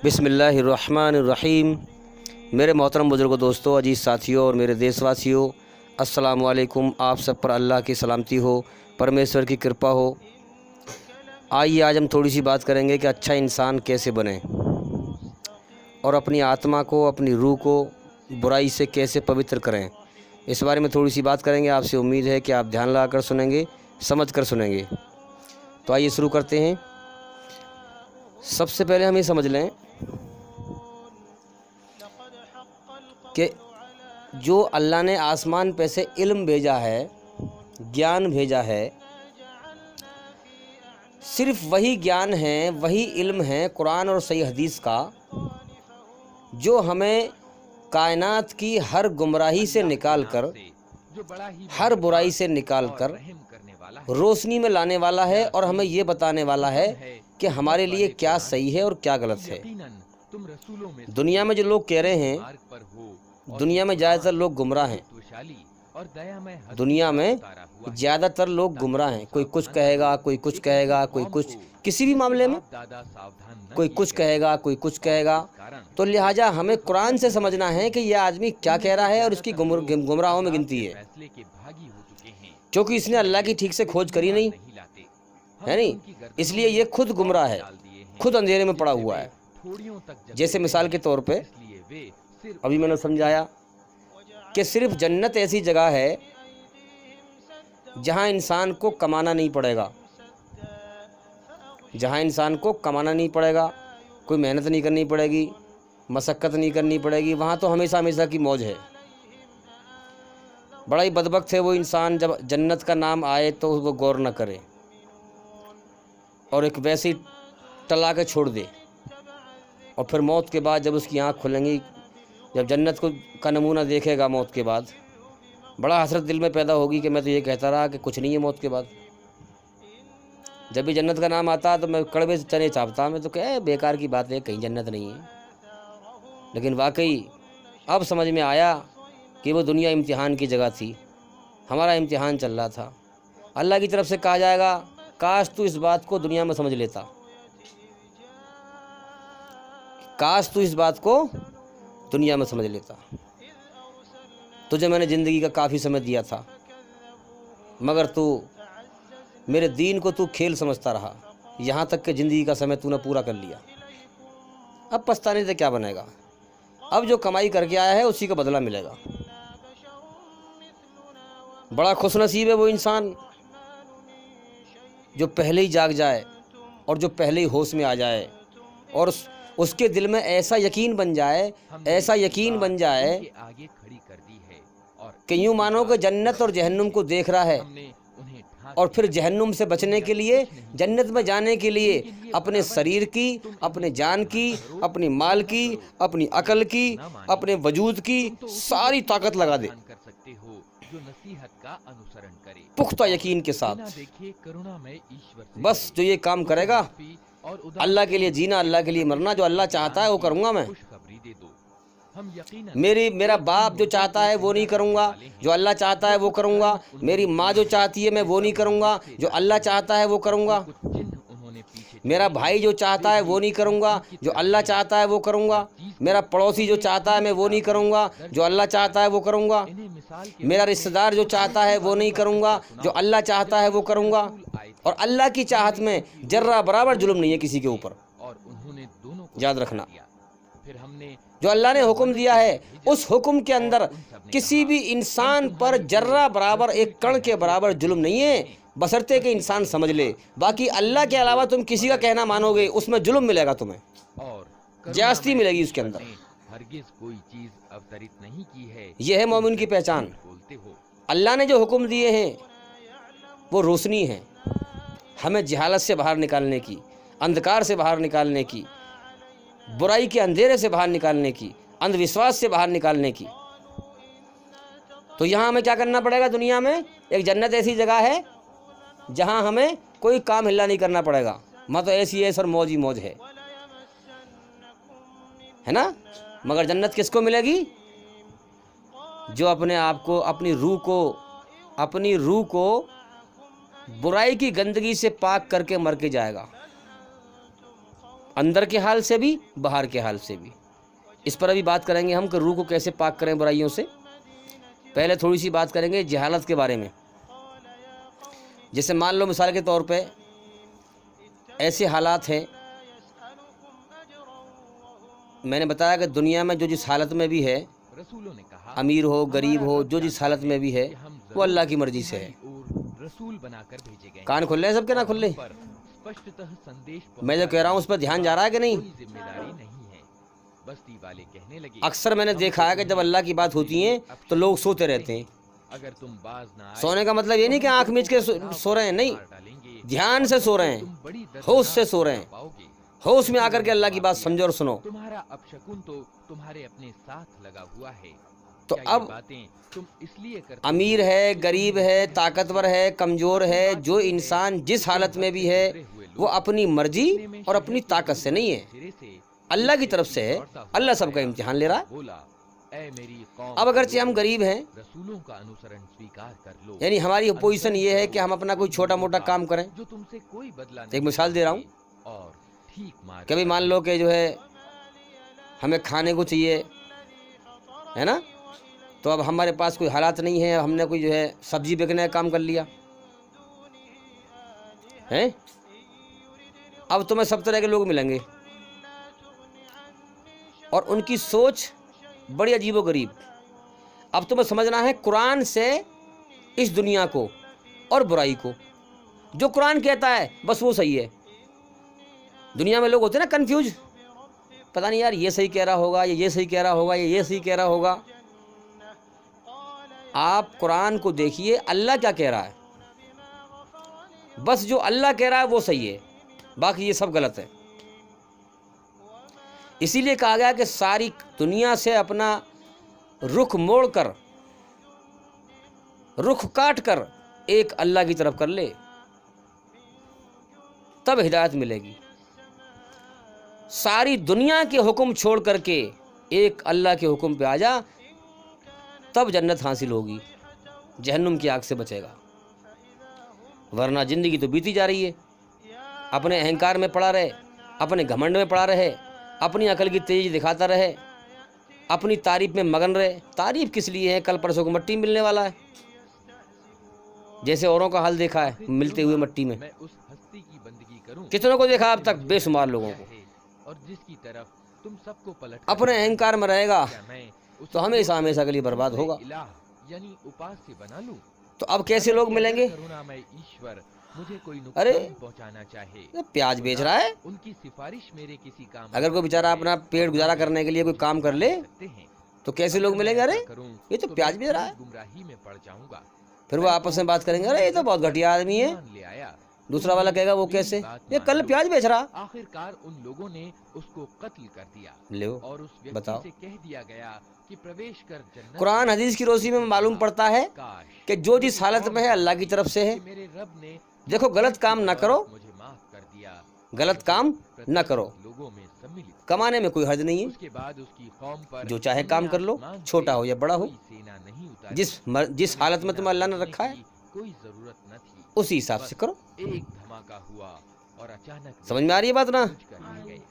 बिस्मिल्लाहिर्रहमानिर्रहीम। मेरे मोहतरम बुज़ुर्गों, दोस्तों, अजीज़ साथियों और मेरे देशवासियों, अस्सलामु अलैकुम। आप सब पर अल्लाह की सलामती हो, परमेश्वर की कृपा हो। आइए आज हम थोड़ी सी बात करेंगे कि अच्छा इंसान कैसे बने और अपनी आत्मा को, अपनी रूह को बुराई से कैसे पवित्र करें। इस बारे में थोड़ी सी बात करेंगे। आपसे उम्मीद है कि आप ध्यान लगाकर सुनेंगे, समझ कर सुनेंगे। तो आइए शुरू करते हैं। सबसे पहले हम ये समझ लें कि जो अल्लाह ने आसमान पे से इल्म भेजा है, ज्ञान भेजा है, सिर्फ वही ज्ञान है, वही इल्म है कुरान और सही हदीस का, जो हमें कायनात की हर गुमराही से निकाल कर, हर बुराई से निकाल कर रोशनी में लाने वाला है और हमें ये बताने वाला है कि हमारे लिए क्या सही है और क्या गलत है। दुनिया में जो लोग कह रहे हैं, दुनिया में ज़्यादातर लोग गुमराह हैं। दुनिया में ज़्यादातर लोग गुमराह हैं। कोई कुछ कहेगा, कोई कुछ कहेगा, कोई कुछ, किसी भी मामले में कोई कुछ कहेगा, कोई कुछ कहेगा। तो लिहाजा हमें कुरान से समझना है कि यह आदमी क्या कह रहा है और इसकी गुमराहों में गिनती है, क्योंकि इसने अल्लाह की ठीक से खोज करी नहीं है, नहीं, इसलिए ये खुद गुमराह है, खुद अंधेरे में पड़ा हुआ है। जैसे मिसाल के तौर पे अभी मैंने समझाया कि सिर्फ जन्नत ऐसी जगह है जहां इंसान को कमाना नहीं पड़ेगा, जहां इंसान को कमाना नहीं पड़ेगा, कोई मेहनत नहीं करनी पड़ेगी, मशक्क़त नहीं करनी पड़ेगी। वहां तो हमेशा हमेशा की मौज है। बड़ा ही बदबख्त है वो इंसान जब जन्नत का नाम आए तो वो गौर न करे और एक वैसे ही टला के छोड़ दे, और फिर मौत के बाद जब उसकी आँख खुलेंगी, जब जन्नत का नमूना देखेगा मौत के बाद, बड़ा हसरत दिल में पैदा होगी कि मैं तो ये कहता रहा कि कुछ नहीं है मौत के बाद। जब भी जन्नत का नाम आता तो मैं कड़वे से चने चापता, मैं तो क्या बेकार की बात है, कहीं जन्नत नहीं है। लेकिन वाकई अब समझ में आया कि वो दुनिया इम्तिहान की जगह थी, हमारा इम्तिहान चल रहा था। अल्लाह की तरफ से कहा जाएगा, काश तू इस बात को दुनिया में समझ लेता, काश तू इस बात को दुनिया में समझ लेता। तुझे मैंने ज़िंदगी का काफ़ी समय दिया था, मगर तू मेरे दीन को तू खेल समझता रहा, यहाँ तक कि ज़िंदगी का समय तूने पूरा कर लिया। अब पछताने से क्या बनेगा? अब जो कमाई करके आया है उसी का बदला मिलेगा। बड़ा खुशनसीब है वो इंसान जो पहले ही जाग जाए और जो पहले ही होश में आ जाए और उसके दिल में ऐसा यकीन बन जाए, ऐसा यकीन बन जाए कि यूँ मानो कि जन्नत और जहन्नुम को देख रहा है, और फिर जहन्नुम से बचने के लिए, जन्नत में जाने के लिए अपने शरीर की, अपने जान की, अपनी माल की, अपनी अकल की, अपने वजूद की सारी ताकत लगा दे, पुख्ता यकीन के साथ। बस जो ये काम करेगा, अल्लाह के लिए जीना, अल्लाह के लिए मरना, जो अल्लाह चाहता है वो करूँगा मैं। मेरा बाप जो चाहता है वो नहीं करूँगा, जो अल्लाह चाहता है वो करूँगा। मेरी माँ जो चाहती है मैं वो नहीं करूँगा, जो अल्लाह चाहता है वो करूँगा। मेरा भाई जो चाहता है वो नहीं करूँगा, जो अल्लाह चाहता है वो करूँगा। मेरा पड़ोसी जो चाहता है मैं वो नहीं करूँगा, जो अल्लाह चाहता है वो करूँगा। मेरा रिश्तेदार जो चाहता है वो नहीं करूँगा, जो अल्लाह चाहता है वो करूँगा। और अल्लाह की चाहत में जर्रा बराबर जुल्म नहीं है किसी के ऊपर, याद रखना। जो अल्लाह ने हुक्म दिया है उस हुक्म के अंदर किसी भी इंसान पर जर्रा बराबर, एक कण के बराबर जुल्म नहीं है, बशर्ते कि इंसान समझ ले। बाकी अल्लाह के अलावा तुम किसी का कहना मानोगे, उसमें जुल्म मिलेगा, तुम्हें ज्यादती मिलेगी उसके अंदर। कोई चीज अवतरित नहीं की है। यह है मोमिन की पहचान। अल्लाह ने जो हुक्म दिए हैं वो रोशनी है, हमें जहालत से बाहर निकालने की, अंधकार से बाहर निकालने की, बुराई के अंधेरे से बाहर निकालने की, अंधविश्वास से बाहर निकालने की। तो यहाँ हमें क्या करना पड़ेगा? दुनिया में एक जन्नत ऐसी जगह है जहाँ हमें कोई काम हिल्ला नहीं करना पड़ेगा। तो ऐसी है सर, मौज ही मौज है ना। मगर जन्नत किसको मिलेगी? जो अपने आप को, अपनी रूह को बुराई की गंदगी से पाक करके मर के जाएगा। अंदर के हाल से भी, बाहर के हाल से भी। इस पर अभी बात करेंगे हम कि रूह को कैसे पाक करें बुराइयों से। पहले थोड़ी सी बात करेंगे जहालत के बारे में। जैसे मान लो मिसाल के तौर पे ऐसे हालात हैं, मैंने बताया कि दुनिया में जो जिस हालत में भी है, रसूलों ने कहा, अमीर हो गरीब हो, जो जिस हालत में भी है वो अल्लाह की मर्जी से है। रसूल बनाकर भेजे गए। कान खुल रहे हैं सबके ना खुल रहे? स्पष्टतः संदेश मैं जो कह रहा हूँ उस पर ध्यान जा रहा है कि नहीं? कोई जिम्मेदारी नहीं है। बस्ती वाले कहने लगे, अक्सर मैंने देखा है कि जब अल्लाह की बात होती है तो लोग सोते रहते हैं। अगर तुम बाज ना आए, सोने का मतलब ये नहीं कि आंख मीच के सो रहे हैं, नहीं, मार डालेंगे। ध्यान से सो रहे हैं, तुम बड़ी दर्दनाक होश से सो रहे हैं। पाओगे। होश में आकर के अल्लाह की बात समझो और सुनो। तुम्हारा अपशकुन तो तुम्हारे अपने साथ लगा हुआ है। तो क्या ये अब बातें तुम इसलिए करते अमीर हो है, कि गरीब तुम है, ताकतवर है, कमज़ोर है, जो इंसान जिस हालत में भी है वो अपनी मर्जी और अपनी ताकत से नहीं है, सिरे से अल्लाह की तरफ से है। अल्लाह सबका इम्तिहान ले रहा है। बोला, ऐ मेरी कौम, अब अगरचे हम गरीब हैं, रसूलों का अनुसरण स्वीकार कर लो। यानी हमारी पोजीशन ये है कि हम अपना कोई छोटा मोटा काम करें। जो तुमसे कोई बदला एक मिसाल दे रहा हूँ। और ठीक मार कभी मान लो कि जो है हमें खाने को चाहिए, है ना, तो अब हमारे पास कोई हालात नहीं है, हमने कोई जो है सब्जी बेचने का काम कर लिया है। अब तुम्हें सब तरह के लोग मिलेंगे और उनकी सोच बड़ी अजीबोगरीब। अब तुम्हें समझना है कुरान से इस दुनिया को और बुराई को। जो कुरान कहता है बस वो सही है। दुनिया में लोग होते हैं ना कंफ्यूज, पता नहीं यार ये सही कह रहा होगा, ये सही कह रहा होगा, ये सही कह रहा होगा। आप कुरान को देखिए, अल्लाह क्या कह रहा है, बस जो अल्लाह कह रहा है वो सही है, बाकी ये सब गलत है। इसीलिए कहा गया कि सारी दुनिया से अपना रुख मोड़ कर, रुख काट कर एक अल्लाह की तरफ कर ले, तब हिदायत मिलेगी। सारी दुनिया के हुक्म छोड़ करके एक अल्लाह के हुक्म पे आ जा, तब जन्नत हासिल होगी, जहन्नुम की आग से बचेगा। वरना ज़िंदगी तो बीती जा रही है, अपने अहंकार में पड़ा रहे, अपने घमंड में पड़ा रहे, अपनी अकल की तेज दिखाता रहे, अपनी तारीफ में मगन रहे। तारीफ किस लिए है? कल परसों को मट्टी मिलने वाला है। जैसे औरों का हाल देखा है मिलते हुए मट्टी में, मैं उस हस्ती की बंदगी करूं कितनों को देखा अब तक, बेशुमार लोगों को। और जिसकी तरफ तुम सबको पलट अपने अहंकार में रहेगा मैं तो हमेशा हमेशा के लिए बर्बाद होगा। यानी उपास्य बना लूं। तो अब कैसे लोग मिलेंगे? करुणामय ईश्वर मुझे कोई अरे नुकसान पहुंचाना चाहे, प्याज बेच रहा है, उनकी सिफारिश मेरे किसी काम अगर कोई बेचारा अपना पेट गुजारा करने के लिए कोई काम कर ले सकते हैं, तो कैसे लोग मिलेंगे? अरे करूं ये तो प्याज बेच रहा है। गुमराही में पड़ जाऊंगा। फिर वो आपस में बात करेंगे, अरे ये तो बहुत घटिया आदमी है। ईमान ले आया। दूसरा वाला कहेगा वो कैसे, ये कल प्याज बेच रहा। आखिरकार उन लोगों ने उसको कत्ल कर दिया ले और उस व्यक्ति बताओ। से कह दिया गया कि प्रवेश कर जन्नत। कुरान हदीस की रोशनी में मालूम पड़ता है काश कि जो जिस हालत में है अल्लाह की तरफ से है। कि मेरे रब ने देखो, गलत काम ना करो, मुझे माफ कर दिया। गलत काम न करो, लोगों में सम्मिलित। कमाने में कोई हर्ज नहीं है। उसके बाद उसकी कौम पर जो चाहे काम कर लो, आसमान से छोटा हो या बड़ा हो, कोई सेना नहीं उतारी। जिस हालत में तुम्हें अल्लाह ने रखा है कोई जरूरत न थी। उसी हिसाब से करो। एक धमाका हुआ और अचानक समझ में आ रही है बात ना? कुछ कर रह गए।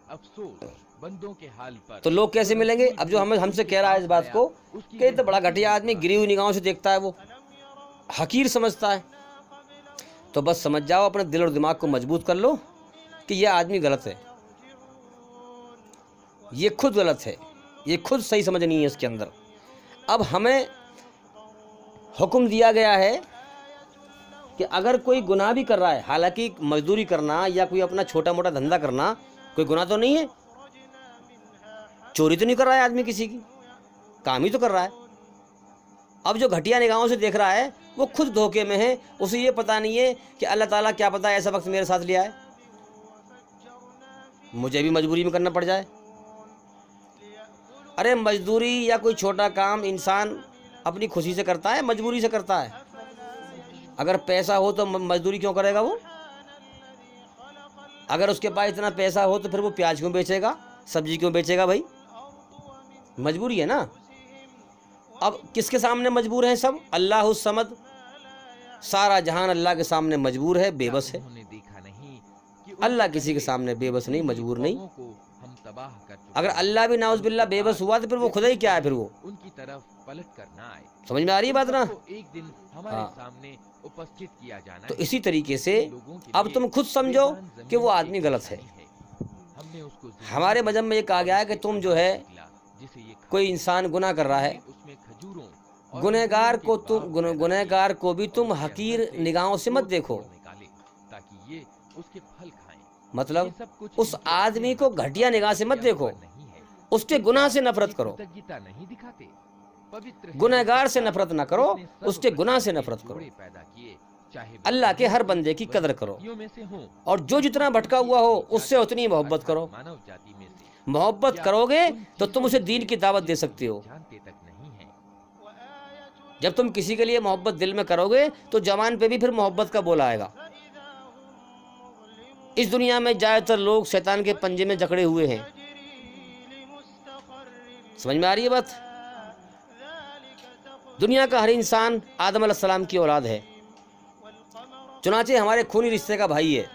अफसोस बंदों के हाल पर। तो लोग कैसे मिलेंगे? अब जो हमसे कह रहा है इस बात को कि ये तो बड़ा घटिया आदमी, गिरी हुई निगाहों से देखता है, वो हकीर समझता है, तो बस समझ जाओ, अपने दिल और दिमाग को मजबूत कर लो कि यह आदमी गलत है, ये खुद गलत है, ये खुद सही समझ नहीं है इसके अंदर। अब हमें हुक्म दिया गया है कि अगर कोई गुनाह भी कर रहा है, हालांकि मजदूरी करना या कोई अपना छोटा मोटा धंधा करना कोई गुनाह तो नहीं है, चोरी तो नहीं कर रहा है आदमी किसी की, काम ही तो कर रहा है। अब जो घटिया निगाहों से देख रहा है वो खुद धोखे में है, उसे ये पता नहीं है कि अल्लाह ताला क्या पता ऐसा वक्त मेरे साथ लिया है, मुझे भी मजबूरी में करना पड़ जाए। अरे मजदूरी या कोई छोटा काम इंसान अपनी खुशी से करता है, मजबूरी से करता है। अगर पैसा हो तो मजदूरी क्यों करेगा वो? अगर उसके पास इतना पैसा हो तो फिर वो प्याज क्यों बेचेगा, सब्जी क्यों बेचेगा? भाई मजबूरी है ना। अब किसके सामने मजबूर हैं सब? अल्लाह समद, सारा जहान अल्लाह के सामने मजबूर है, बेबस है। उन्होंने देखा नहीं कि अल्लाह किसी के सामने बेबस नहीं, मजबूर नहीं। कौमों को हम तबाह कर चुके अगर हैं। अल्लाह भी नाउज़-बिल्लाह बेबस हुआ तो फिर वो खुदा ही क्या है फिर वो? उनकी तरफ पलट कर ना आए। समझ में आ रही है बात ना? सबको एक दिन हमारे हाँ। सामने उपस्थित किया जाना तो है। इसी तरीके से लोगों के अब लिए तुम खुद समझो बेजान जमीन कि वो एक आदमी गलत है। निशानी हमने उसको ज़िंदगी हमारे दी मजहब में ये कहा गया है कि तुम जो है जिसे ये खा- कोई इंसान गुनाह कर रहा है, उसमें खजूरों और गुनहगार अंगूरों को के तुम बाग पैदा किए गुनहगार को भी तुम और उसके हकीर अंदर से निगाहों से मत तोड़ देखो। तोड़ निकाले, ताकि ये उसके फल खाएं। मतलब ये सब कुछ उस इनके आदमी अपने को घटिया निगाह से मत किया देखो, हुआ नहीं है। उसके गुनाह से नफरत करो। कृतज्ञता नहीं दिखाते। पवित्र है गुनहगार से वो नफरत ना करो, जिसने सब उसके गुनाह से प्रकार नफरत के करो। जोड़े पैदा किए, चाहे अल्लाह के हर बंदे की कदर करो, और जो जितना भटका हुआ हो उससे उतनी मोहब्बत करो। मानव जाति में से मोहब्बत करोगे तो तुम उसे दीन की दावत दे सकते हो। जानते तक नहीं है। जब तुम किसी के लिए मोहब्बत दिल में करोगे तो जवान पे भी फिर मोहब्बत का बोल आएगा। इस दुनिया में ज़्यादातर लोग शैतान के पंजे में जकड़े हुए हैं। समझ में आ रही है बात? दुनिया का हर इंसान आदम अलैहिस्सलाम की औलाद है, चुनाचे हमारे खूनी रिश्ते का भाई है।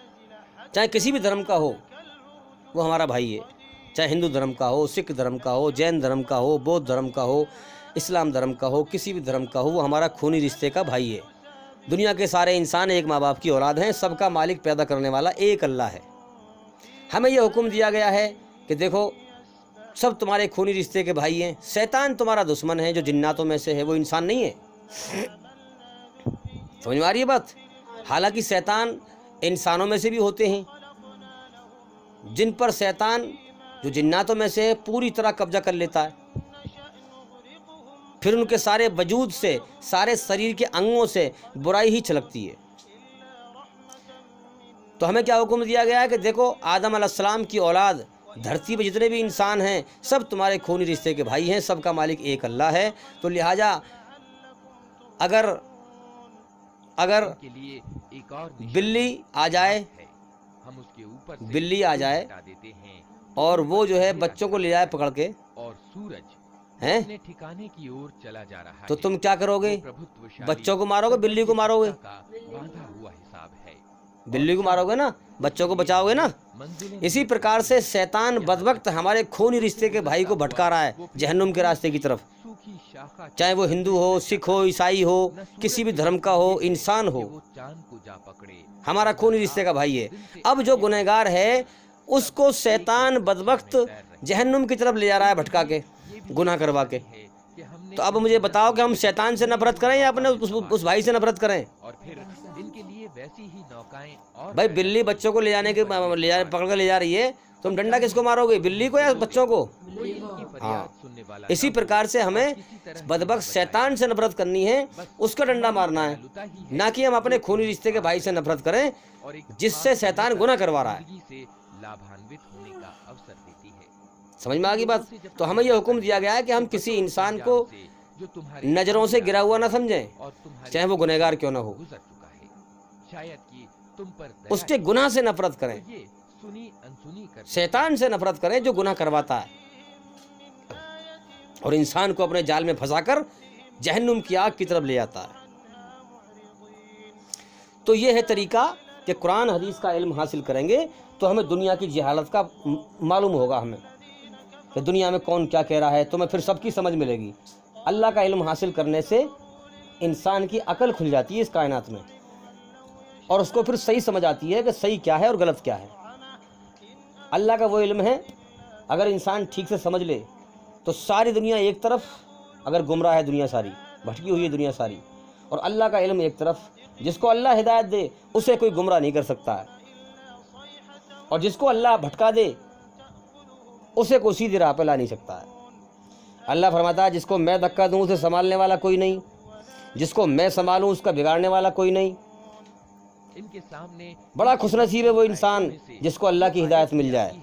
चाहे किसी भी धर्म का हो वो हमारा भाई है, चाहे हिंदू धर्म का हो, सिख धर्म का हो, जैन धर्म का हो, बौद्ध धर्म का हो, इस्लाम धर्म का हो, किसी भी धर्म का हो, वो हमारा खूनी रिश्ते का भाई है। दुनिया के सारे इंसान एक माँ बाप की औलाद हैं, सबका मालिक पैदा करने वाला एक अल्लाह है। हमें यह हुक्म दिया गया है कि देखो सब तुम्हारे खूनी रिश्ते के भाई हैं। शैतान तुम्हारा दुश्मन है जो जिन्नातों में से है, वो इंसान नहीं है। समझ में आ रही है बात? हालांकि शैतान इंसानों में से भी होते हैं, जिन पर शैतान जो जिन्नातों में से है पूरी तरह कब्जा कर लेता है, फिर उनके सारे वजूद से, सारे शरीर के अंगों से बुराई ही छलकती है। तो हमें क्या हुक्म दिया गया है कि देखो आदम अलैहिस्सलाम की औलाद, धरती पर जितने भी इंसान हैं सब तुम्हारे खूनी रिश्ते के भाई हैं, सबका मालिक एक अल्लाह है। तो लिहाजा अगर अगर के लिए एक और निशानी बिल्ली आ जाए, है, हम उसके ऊपर से बिल्ली आ जाए हटा देते हैं और वो जो है बच्चों को ले जाए पकड़ के, और सूरज हैं, अपने ठिकाने की ओर चला जा रहा तो है। तुम क्या करोगे? वो प्रभुत्वशाली बच्चों को मारोगे, बिल्ली को मारोगे? का बांधा हुआ हिसाब है। बिल्ली को मारोगे ना, बच्चों को बचाओगे ना। मंजिलें इसी प्रकार से शैतान बदवक्त हमारे खूनी रिश्ते के भाई को भटका रहा है जहन्नुम के रास्ते की तरफ। सूखी शाखा चाहे वो हिंदू हो, सिख हो, ईसाई हो, किसी भी धर्म का हो, इंसान हो, वो चांद को जा पकड़े। हमारा खूनी रिश्ते का भाई है। अब जो गुनहगार है उसको शैतान बदवक्त जहन्नुम की तरफ ले जा रहा है भटका के, गुनाह करवा के। तो अब मुझे बताओ कि हम शैतान से नफरत करें या अपने उस भाई से नफरत करें? और फिर इनके लिए वैसी ही नौकाएं और भाई बिल्ली बच्चों को ले जाने के पकड़ कर ले जा रही है, तुम डंडा किसको मारोगे, बिल्ली को या बच्चों को? कोई इनकी फरियाद हाँ। सुनने वाला इसी ना हो, प्रकार से हमें किसी तरह बदबख्त शैतान से नफरत करनी है, उसका डंडा मारना है, लुता ही है। ना कि हम अपने खूनी रिश्ते के भाई से नफरत करें और एक जिससे शैतान गुनाह करवा रहा है। जिंदगी से लाभान्वित होने का अवसर देती है। समझ में आ गई बात? तो हमें यह हुक्म दिया गया है कि हम किसी इंसान को जो तुम्हारे नजरों से गिरा हुआ ना समझें, और तुम्हारे चाहे वो गुनहगार क्यों ना हो। गुजर चुका है। शायद कि तुम पर दया उसके गुनाह से नफरत करें, ये सुनी अनसुनी कर शैतान से नफरत करें जो गुनाह करवाता है और इंसान को अपने जाल में फंसाकर जहन्नुम की आग की तरफ ले जाता है। तो ये है तरीका कि कुरान हदीस का इल्म हासिल करेंगे तो हमें दुनिया की जहालत का मालूम होगा, हमें कि दुनिया में कौन क्या कह रहा है, तुम्हें फिर सबकी समझ मिलेगी। अल्लाह का इल्म हासिल करने से इंसान की अकल खुल जाती है इस कायनात में, और उसको फिर सही समझ आती है कि सही क्या है और गलत क्या है। अल्लाह का वो इल्म है, अगर इंसान ठीक से समझ ले तो सारी दुनिया एक तरफ, अगर गुमराह है दुनिया सारी, भटकी हुई है दुनिया सारी, और अल्लाह का इल्म एक तरफ, जिसको अल्लाह हिदायत दे उसे कोई गुमराह नहीं कर सकता है, और जिसको अल्लाह भटका दे उसे कोई सीधी राह पे ला नहीं सकता है। अल्लाह फरमाता है जिसको मैं धक्का दूं उसे संभालने वाला कोई नहीं, जिसको मैं संभालूं उसका बिगाड़ने वाला कोई नहीं। इनके सामने बड़ा खुशनसीब है वो इंसान जिसको अल्लाह की हिदायत मिल जाए,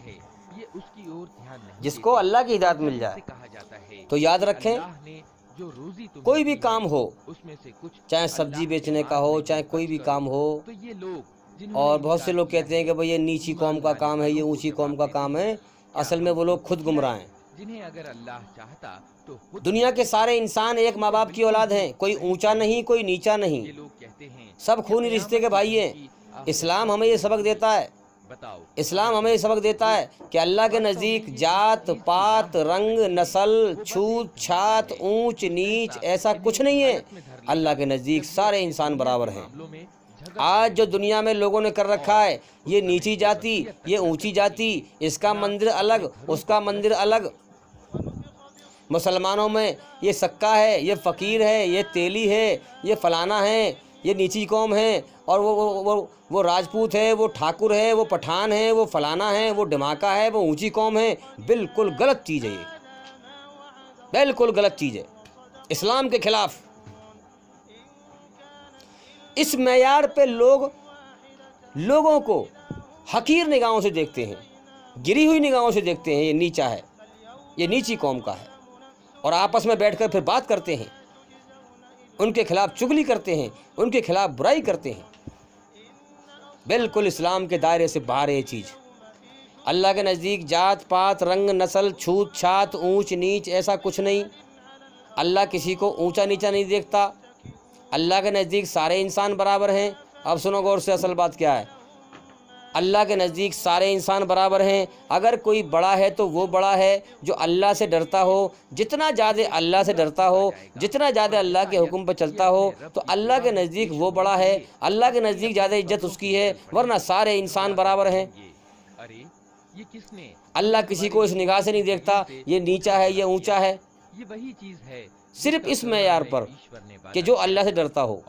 ये उसकी ओर ध्यान नहीं जिसको अल्लाह की हिदायत मिल जाए। कहा जाता है। तो याद रखें, अल्लाह ने जो रोजी तुम्हें कोई भी दी काम है, हो, उसमें से कुछ चाहे सब्जी बेचने का हो, चाहे कोई भी काम हो, तो ये लोग और बहुत से लोग कहते हैं कि भाई ये नीची कौम का काम है, ये ऊंची कौम का काम है, असल में वो लोग खुद गुमराह हैं। जिन्हें अगर अल्लाह चाहता तो खुद दुनिया के सारे इंसान एक माँ बाप की औलाद हैं, कोई ऊंचा नहीं, कोई नीचा नहीं, ये लोग कहते हैं सब खूनी रिश्ते के भाई हैं। इस्लाम हमें ये सबक देता है बताओ। इस्लाम हमें ये सबक देता है कि अल्लाह के नज़दीक जात पात रंग नस्ल छूत छात ऊंच नीच ऐसा कुछ नहीं है। अल्लाह के नज़दीक सारे इंसान बराबर हैं। मामलों में झगड़ आज जो दुनिया में लोगों ने कर रखा है, ये नीची जाति ये ऊंची जाति, इसका मंदिर अलग उसका मंदिर अलग, मुसलमानों में ये सक्का है ये फ़कीर है ये तेली है ये फलाना है ये नीची कौम है, और वो राजपूत है वो ठाकुर है वो पठान है वो फलाना है वो डिमाका है वो ऊंची कौम है। बिल्कुल गलत चीज़ है, ये बिल्कुल गलत चीज़ है, इस्लाम के खिलाफ। इस मैयार पे लोगों को हकीर निगाहों से देखते हैं, गिरी हुई निगाहों से देखते हैं, ये नीचा है ये नीची कौम का है, और आपस में बैठकर फिर बात करते हैं, उनके खिलाफ चुगली करते हैं, उनके खिलाफ बुराई करते हैं। बिल्कुल इस्लाम के दायरे से बाहर है ये चीज़। अल्लाह के नज़दीक जात पात रंग नस्ल छूत छात ऊंच नीच ऐसा कुछ नहीं। अल्लाह किसी को ऊंचा नीचा नहीं देखता। अल्लाह के नज़दीक सारे इंसान बराबर हैं। अब सुनो गौर से, असल बात क्या है। अल्लाह के नज़दीक सारे इंसान बराबर हैं। अगर कोई बड़ा है तो वो बड़ा है जो अल्लाह से डरता हो, जितना ज़्यादा अल्लाह से डरता हो, जितना ज़्यादा अल्लाह के हुक्म पर चलता हो, तो अल्लाह के नज़दीक वो बड़ा है, अल्लाह के नज़दीक ज़्यादा इज्जत उसकी है, वरना सारे इंसान बराबर हैं। अरे ये किसने, अल्लाह किसी को इस निगाह से नहीं देखता ये नीचा है ये ऊंचा है, ये वही चीज है सिर्फ इस मैयार पर कि जो अल्लाह से डरता हो,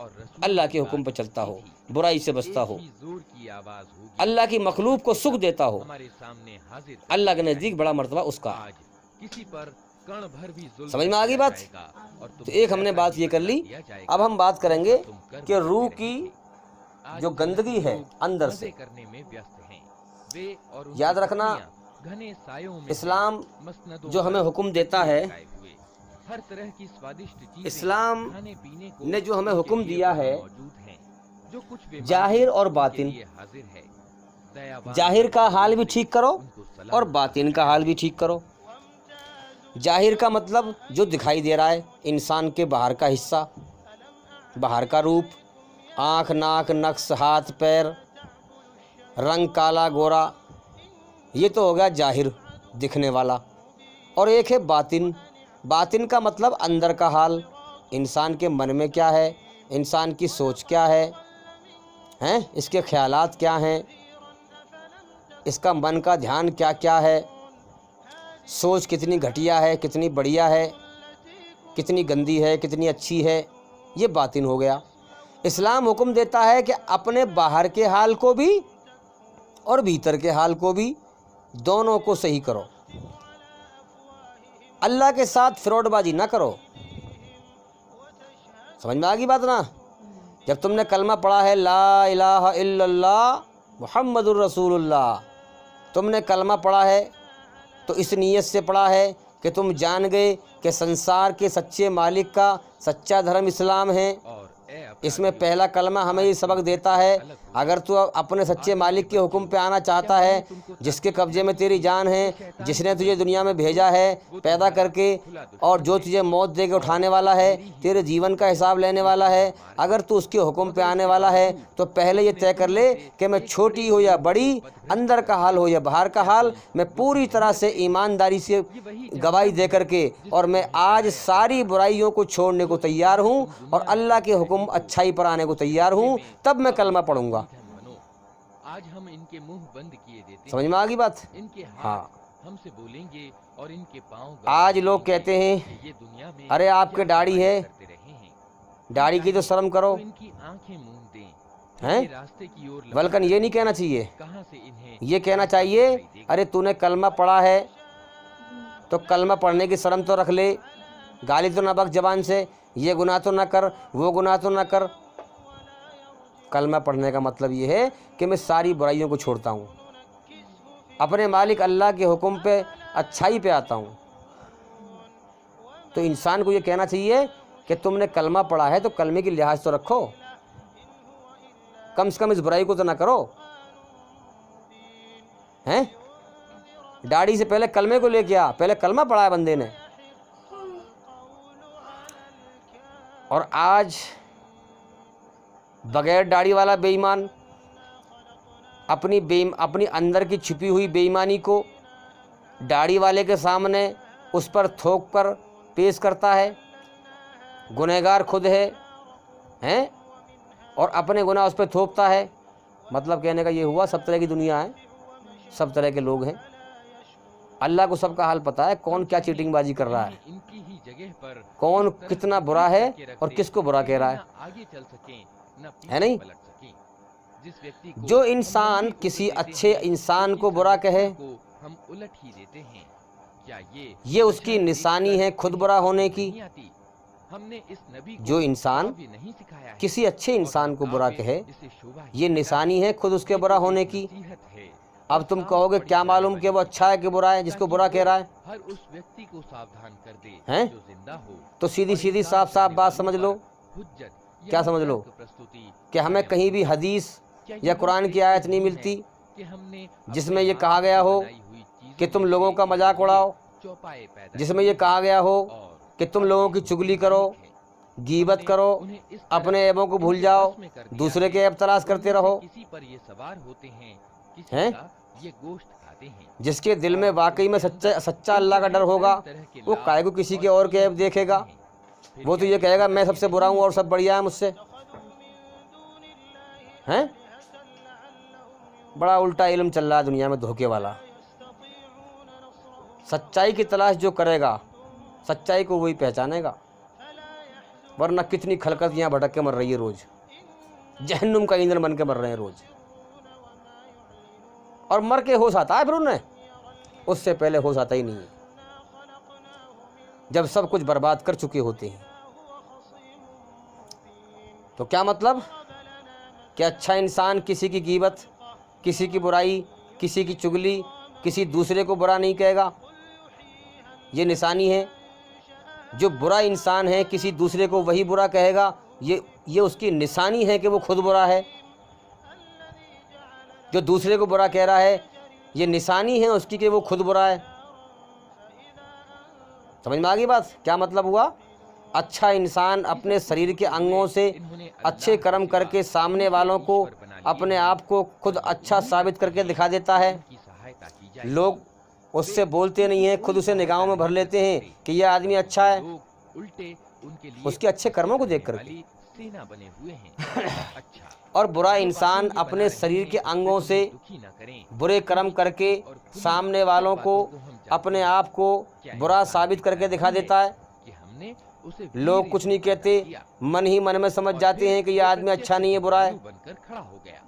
अल्लाह के हुक्म पर चलता हो, बुराई से बचता हो, जोर की आवाज होगी, अल्लाह की मखलूक को सुख देता हो, हमारे सामने हाजिर अल्लाह के नज़दीक बड़ा मर्तबा उसका। आज किसी पर कण भर भी जुल्म समझ में आ गई बात। और तो एक हमने बात ये कर ली, अब हम बात करेंगे कि रूह की जो गंदगी है अंदर से। करने में व्यस्त हैं वे, और याद रखना, घने सायों में इस्लाम जो हमें हुक्म देता है, हर तरह की स्वादिष्ट चीजें इस्लाम खाने पीने को ने जो हमें हुक्म दिया है, जो कुछ जाहिर और बातिन, हाजिर है, जाहिर का हाल भी ठीक करो और बातिन का हाल भी ठीक करो। जाहिर का मतलब जो दिखाई दे रहा है, इंसान के बाहर का हिस्सा, बाहर का रूप, आँख नाक नक्श हाथ पैर रंग काला गोरा, ये तो हो गया जाहिर दिखने वाला। और एक है बातिन, बातिन का मतलब अंदर का हाल, इंसान के मन में क्या है, इंसान की सोच क्या है, इसके ख्यालात क्या हैं, इसका मन का ध्यान क्या क्या है, सोच कितनी घटिया है कितनी बढ़िया है, कितनी गंदी है कितनी अच्छी है, ये बातिन हो गया। इस्लाम हुक्म देता है कि अपने बाहर के हाल को भी और भीतर के हाल को भी, दोनों को सही करो। अल्लाह के साथ फ्रॉडबाजी ना करो। समझ में आ गई बात ना। जब तुमने कलमा पढ़ा है ला इलाहा इल्लल्लाह मुहम्मदुर रसूलुल्लाह, तुमने कलमा पढ़ा है तो इस नीयत से पढ़ा है कि तुम जान गए कि संसार के सच्चे मालिक का सच्चा धर्म इस्लाम है। इसमें पहला कलमा हमें ये सबक देता है, अगर तू अपने सच्चे मालिक के हुक्म पे आना चाहता है, जिसके कब्जे में तेरी जान है, जिसने तुझे दुनिया में भेजा है पैदा करके, और जो तुझे मौत दे के उठाने वाला है, तेरे जीवन का हिसाब लेने वाला है, अगर तू उसके हुक्म पे आने वाला है तो पहले ये तय कर ले कि मैं छोटी हो या बड़ी, अंदर का हाल हो या बाहर का हाल, मैं पूरी तरह से ईमानदारी से गवाही दे करके, और मैं आज सारी बुराइयों को छोड़ने को तैयार हूँ और अल्लाह के हुक्म अच्छाई पर आने को तैयार हूँ, तब मैं कलमा पढ़ूंगा। आज हम इनके मुंह बंद किए देते, समझ में आ गई बात। इनके हाँ, हमसे बोलेंगे और इनके पांव, आज लोग कहते हैं ये दुनिया में अरे आपके दाढ़ी है, दाढ़ी की तो शर्म करो, इनकी आंखें मूंद दें, हैं? रास्ते की ओर बल्कि ये नहीं कहना चाहिए, कहां से इन्हें ये कहना चाहिए अरे तूने कलमा पढ़ा है तो कलमा पढ़ने की शर्म तो रख ले, गाली तो ना बक जबान से, ये गुनाह तो ना कर वो गुनाह तो ना कर। कलमा पढ़ने का मतलब ये है कि मैं सारी बुराइयों को छोड़ता हूँ, अपने मालिक अल्लाह के हुक्म पे अच्छाई पे आता हूँ। तो इंसान को ये कहना चाहिए कि तुमने कलमा पढ़ा है तो कलमे की लिहाज तो रखो, कम से कम इस बुराई को तो ना करो, हैं? दाढ़ी से पहले कलमे को लेके आ, पहले कलमा पढ़ा है बंदे ने। और आज बगैर दाढ़ी वाला बेईमान, अपनी अंदर की छिपी हुई बेईमानी को दाढ़ी वाले के सामने उस पर थोक कर पेश करता है। गुनहगार खुद हैं और अपने गुनाह उस पर थोपता है। मतलब कहने का ये हुआ, सब तरह की दुनिया है, सब तरह के लोग हैं। अल्लाह को सबका हाल पता है, कौन क्या चीटिंगबाजी कर रहा है, इनकी ही जगह पर कौन कितना बुरा है और किसको बुरा कह रहा है, आगे चल सकें न है नहीं? पलट सकें। जिस व्यक्ति को जो इंसान किसी अच्छे इंसान को बुरा कहे, हम उलट ही देते हैं, क्या ये उसकी निशानी है खुद बुरा होने की। नहीं आती? हमने इस नबी को जो इंसान भी नहीं सिखाया है किसी अच्छे इंसान को बुरा कहे, इसे शोभा ही ये निशानी है खुद उसके बुरा होने की। नसीहत है। अब तुम कहोगे क्या मालूम कि वो अच्छा है कि बुरा है जिसको बुरा कह रहा है, हर उस व्यक्ति को सावधान कर दे हैं? जो जिंदा हो। तो सीधी सीधी साफ साफ बात समझ लो। हुज्जत क्या समझ लो? प्रस्तुति कि हमें कहीं भी हदीस या कुरान की आयत नहीं मिलती कि हमने जिसमें ये कहा गया हो कि तुम लोगों का मजाक उड़ाओ, चौपाए पैदा जिसमें ये कहा गया हो और कि तुम लोगों की चुगली करो, गीबत करो, अपने ऐबों को भूल जाओ, दूसरे के ऐब तलाश करते रहो, किसी पर ये सवार होते हैं, किसी हैं? का ये गोश्त खाते हैं। जिसके दिल में वाकई में सच्चा अल्लाह का डर होगा, वो काहे को किसी के और के ऐब देखेगा। वो तो ये कहेगा मैं सबसे बुरा हूँ और सब बढ़िया है मुझसे, हैं? बड़ा उल्टा इल्म चल रहा है दुनिया में, धोखे वाला। सच्चाई की तलाश जो करेगा, सच्चाई को वही पहचानेगा, वरना कितनी खलकत यहाँ भटक के मर रही है रोज, जहन्नुम का ईंधन बन के मर रहे हैं रोज। और मर के होश आता है फिर उन्हें, उससे पहले होश आता ही नहीं है, जब सब कुछ बर्बाद कर चुके होते हैं। तो क्या मतलब कि अच्छा इंसान किसी की गीबत, किसी की बुराई, किसी की चुगली, किसी दूसरे को बुरा नहीं कहेगा, ये निशानी है। जो बुरा इंसान है किसी दूसरे को वही बुरा कहेगा, ये उसकी निशानी है कि वो खुद बुरा है। जो दूसरे को बुरा कह रहा है, ये निशानी है उसकी कि वो खुद बुरा है। समझ में आ गई बात? क्या मतलब हुआ? अच्छा इंसान अपने शरीर के अंगों से अच्छे कर्म करके सामने वालों को, अपने आप को खुद अच्छा साबित करके दिखा देता है। लोग उससे बोलते नहीं हैं, खुद उसे निगाहों में भर लेते हैं कि यह आदमी अच्छा है, उल्टे उनके लिए उसके अच्छे कर्मों को देख करके। सेना बने हुए हैं। अच्छा, और बुरा इंसान अपने शरीर के अंगों से दुखी ना करें। बुरे कर्म करके सामने वालों को, अपने आप को बुरा साबित करके दिखा देता है। कि हमने उसे लोग कुछ नहीं कहते, मन ही मन में समझ जाते हैं कि यह आदमी अच्छा नहीं है, बुरा है। बनकर खड़ा हो गया।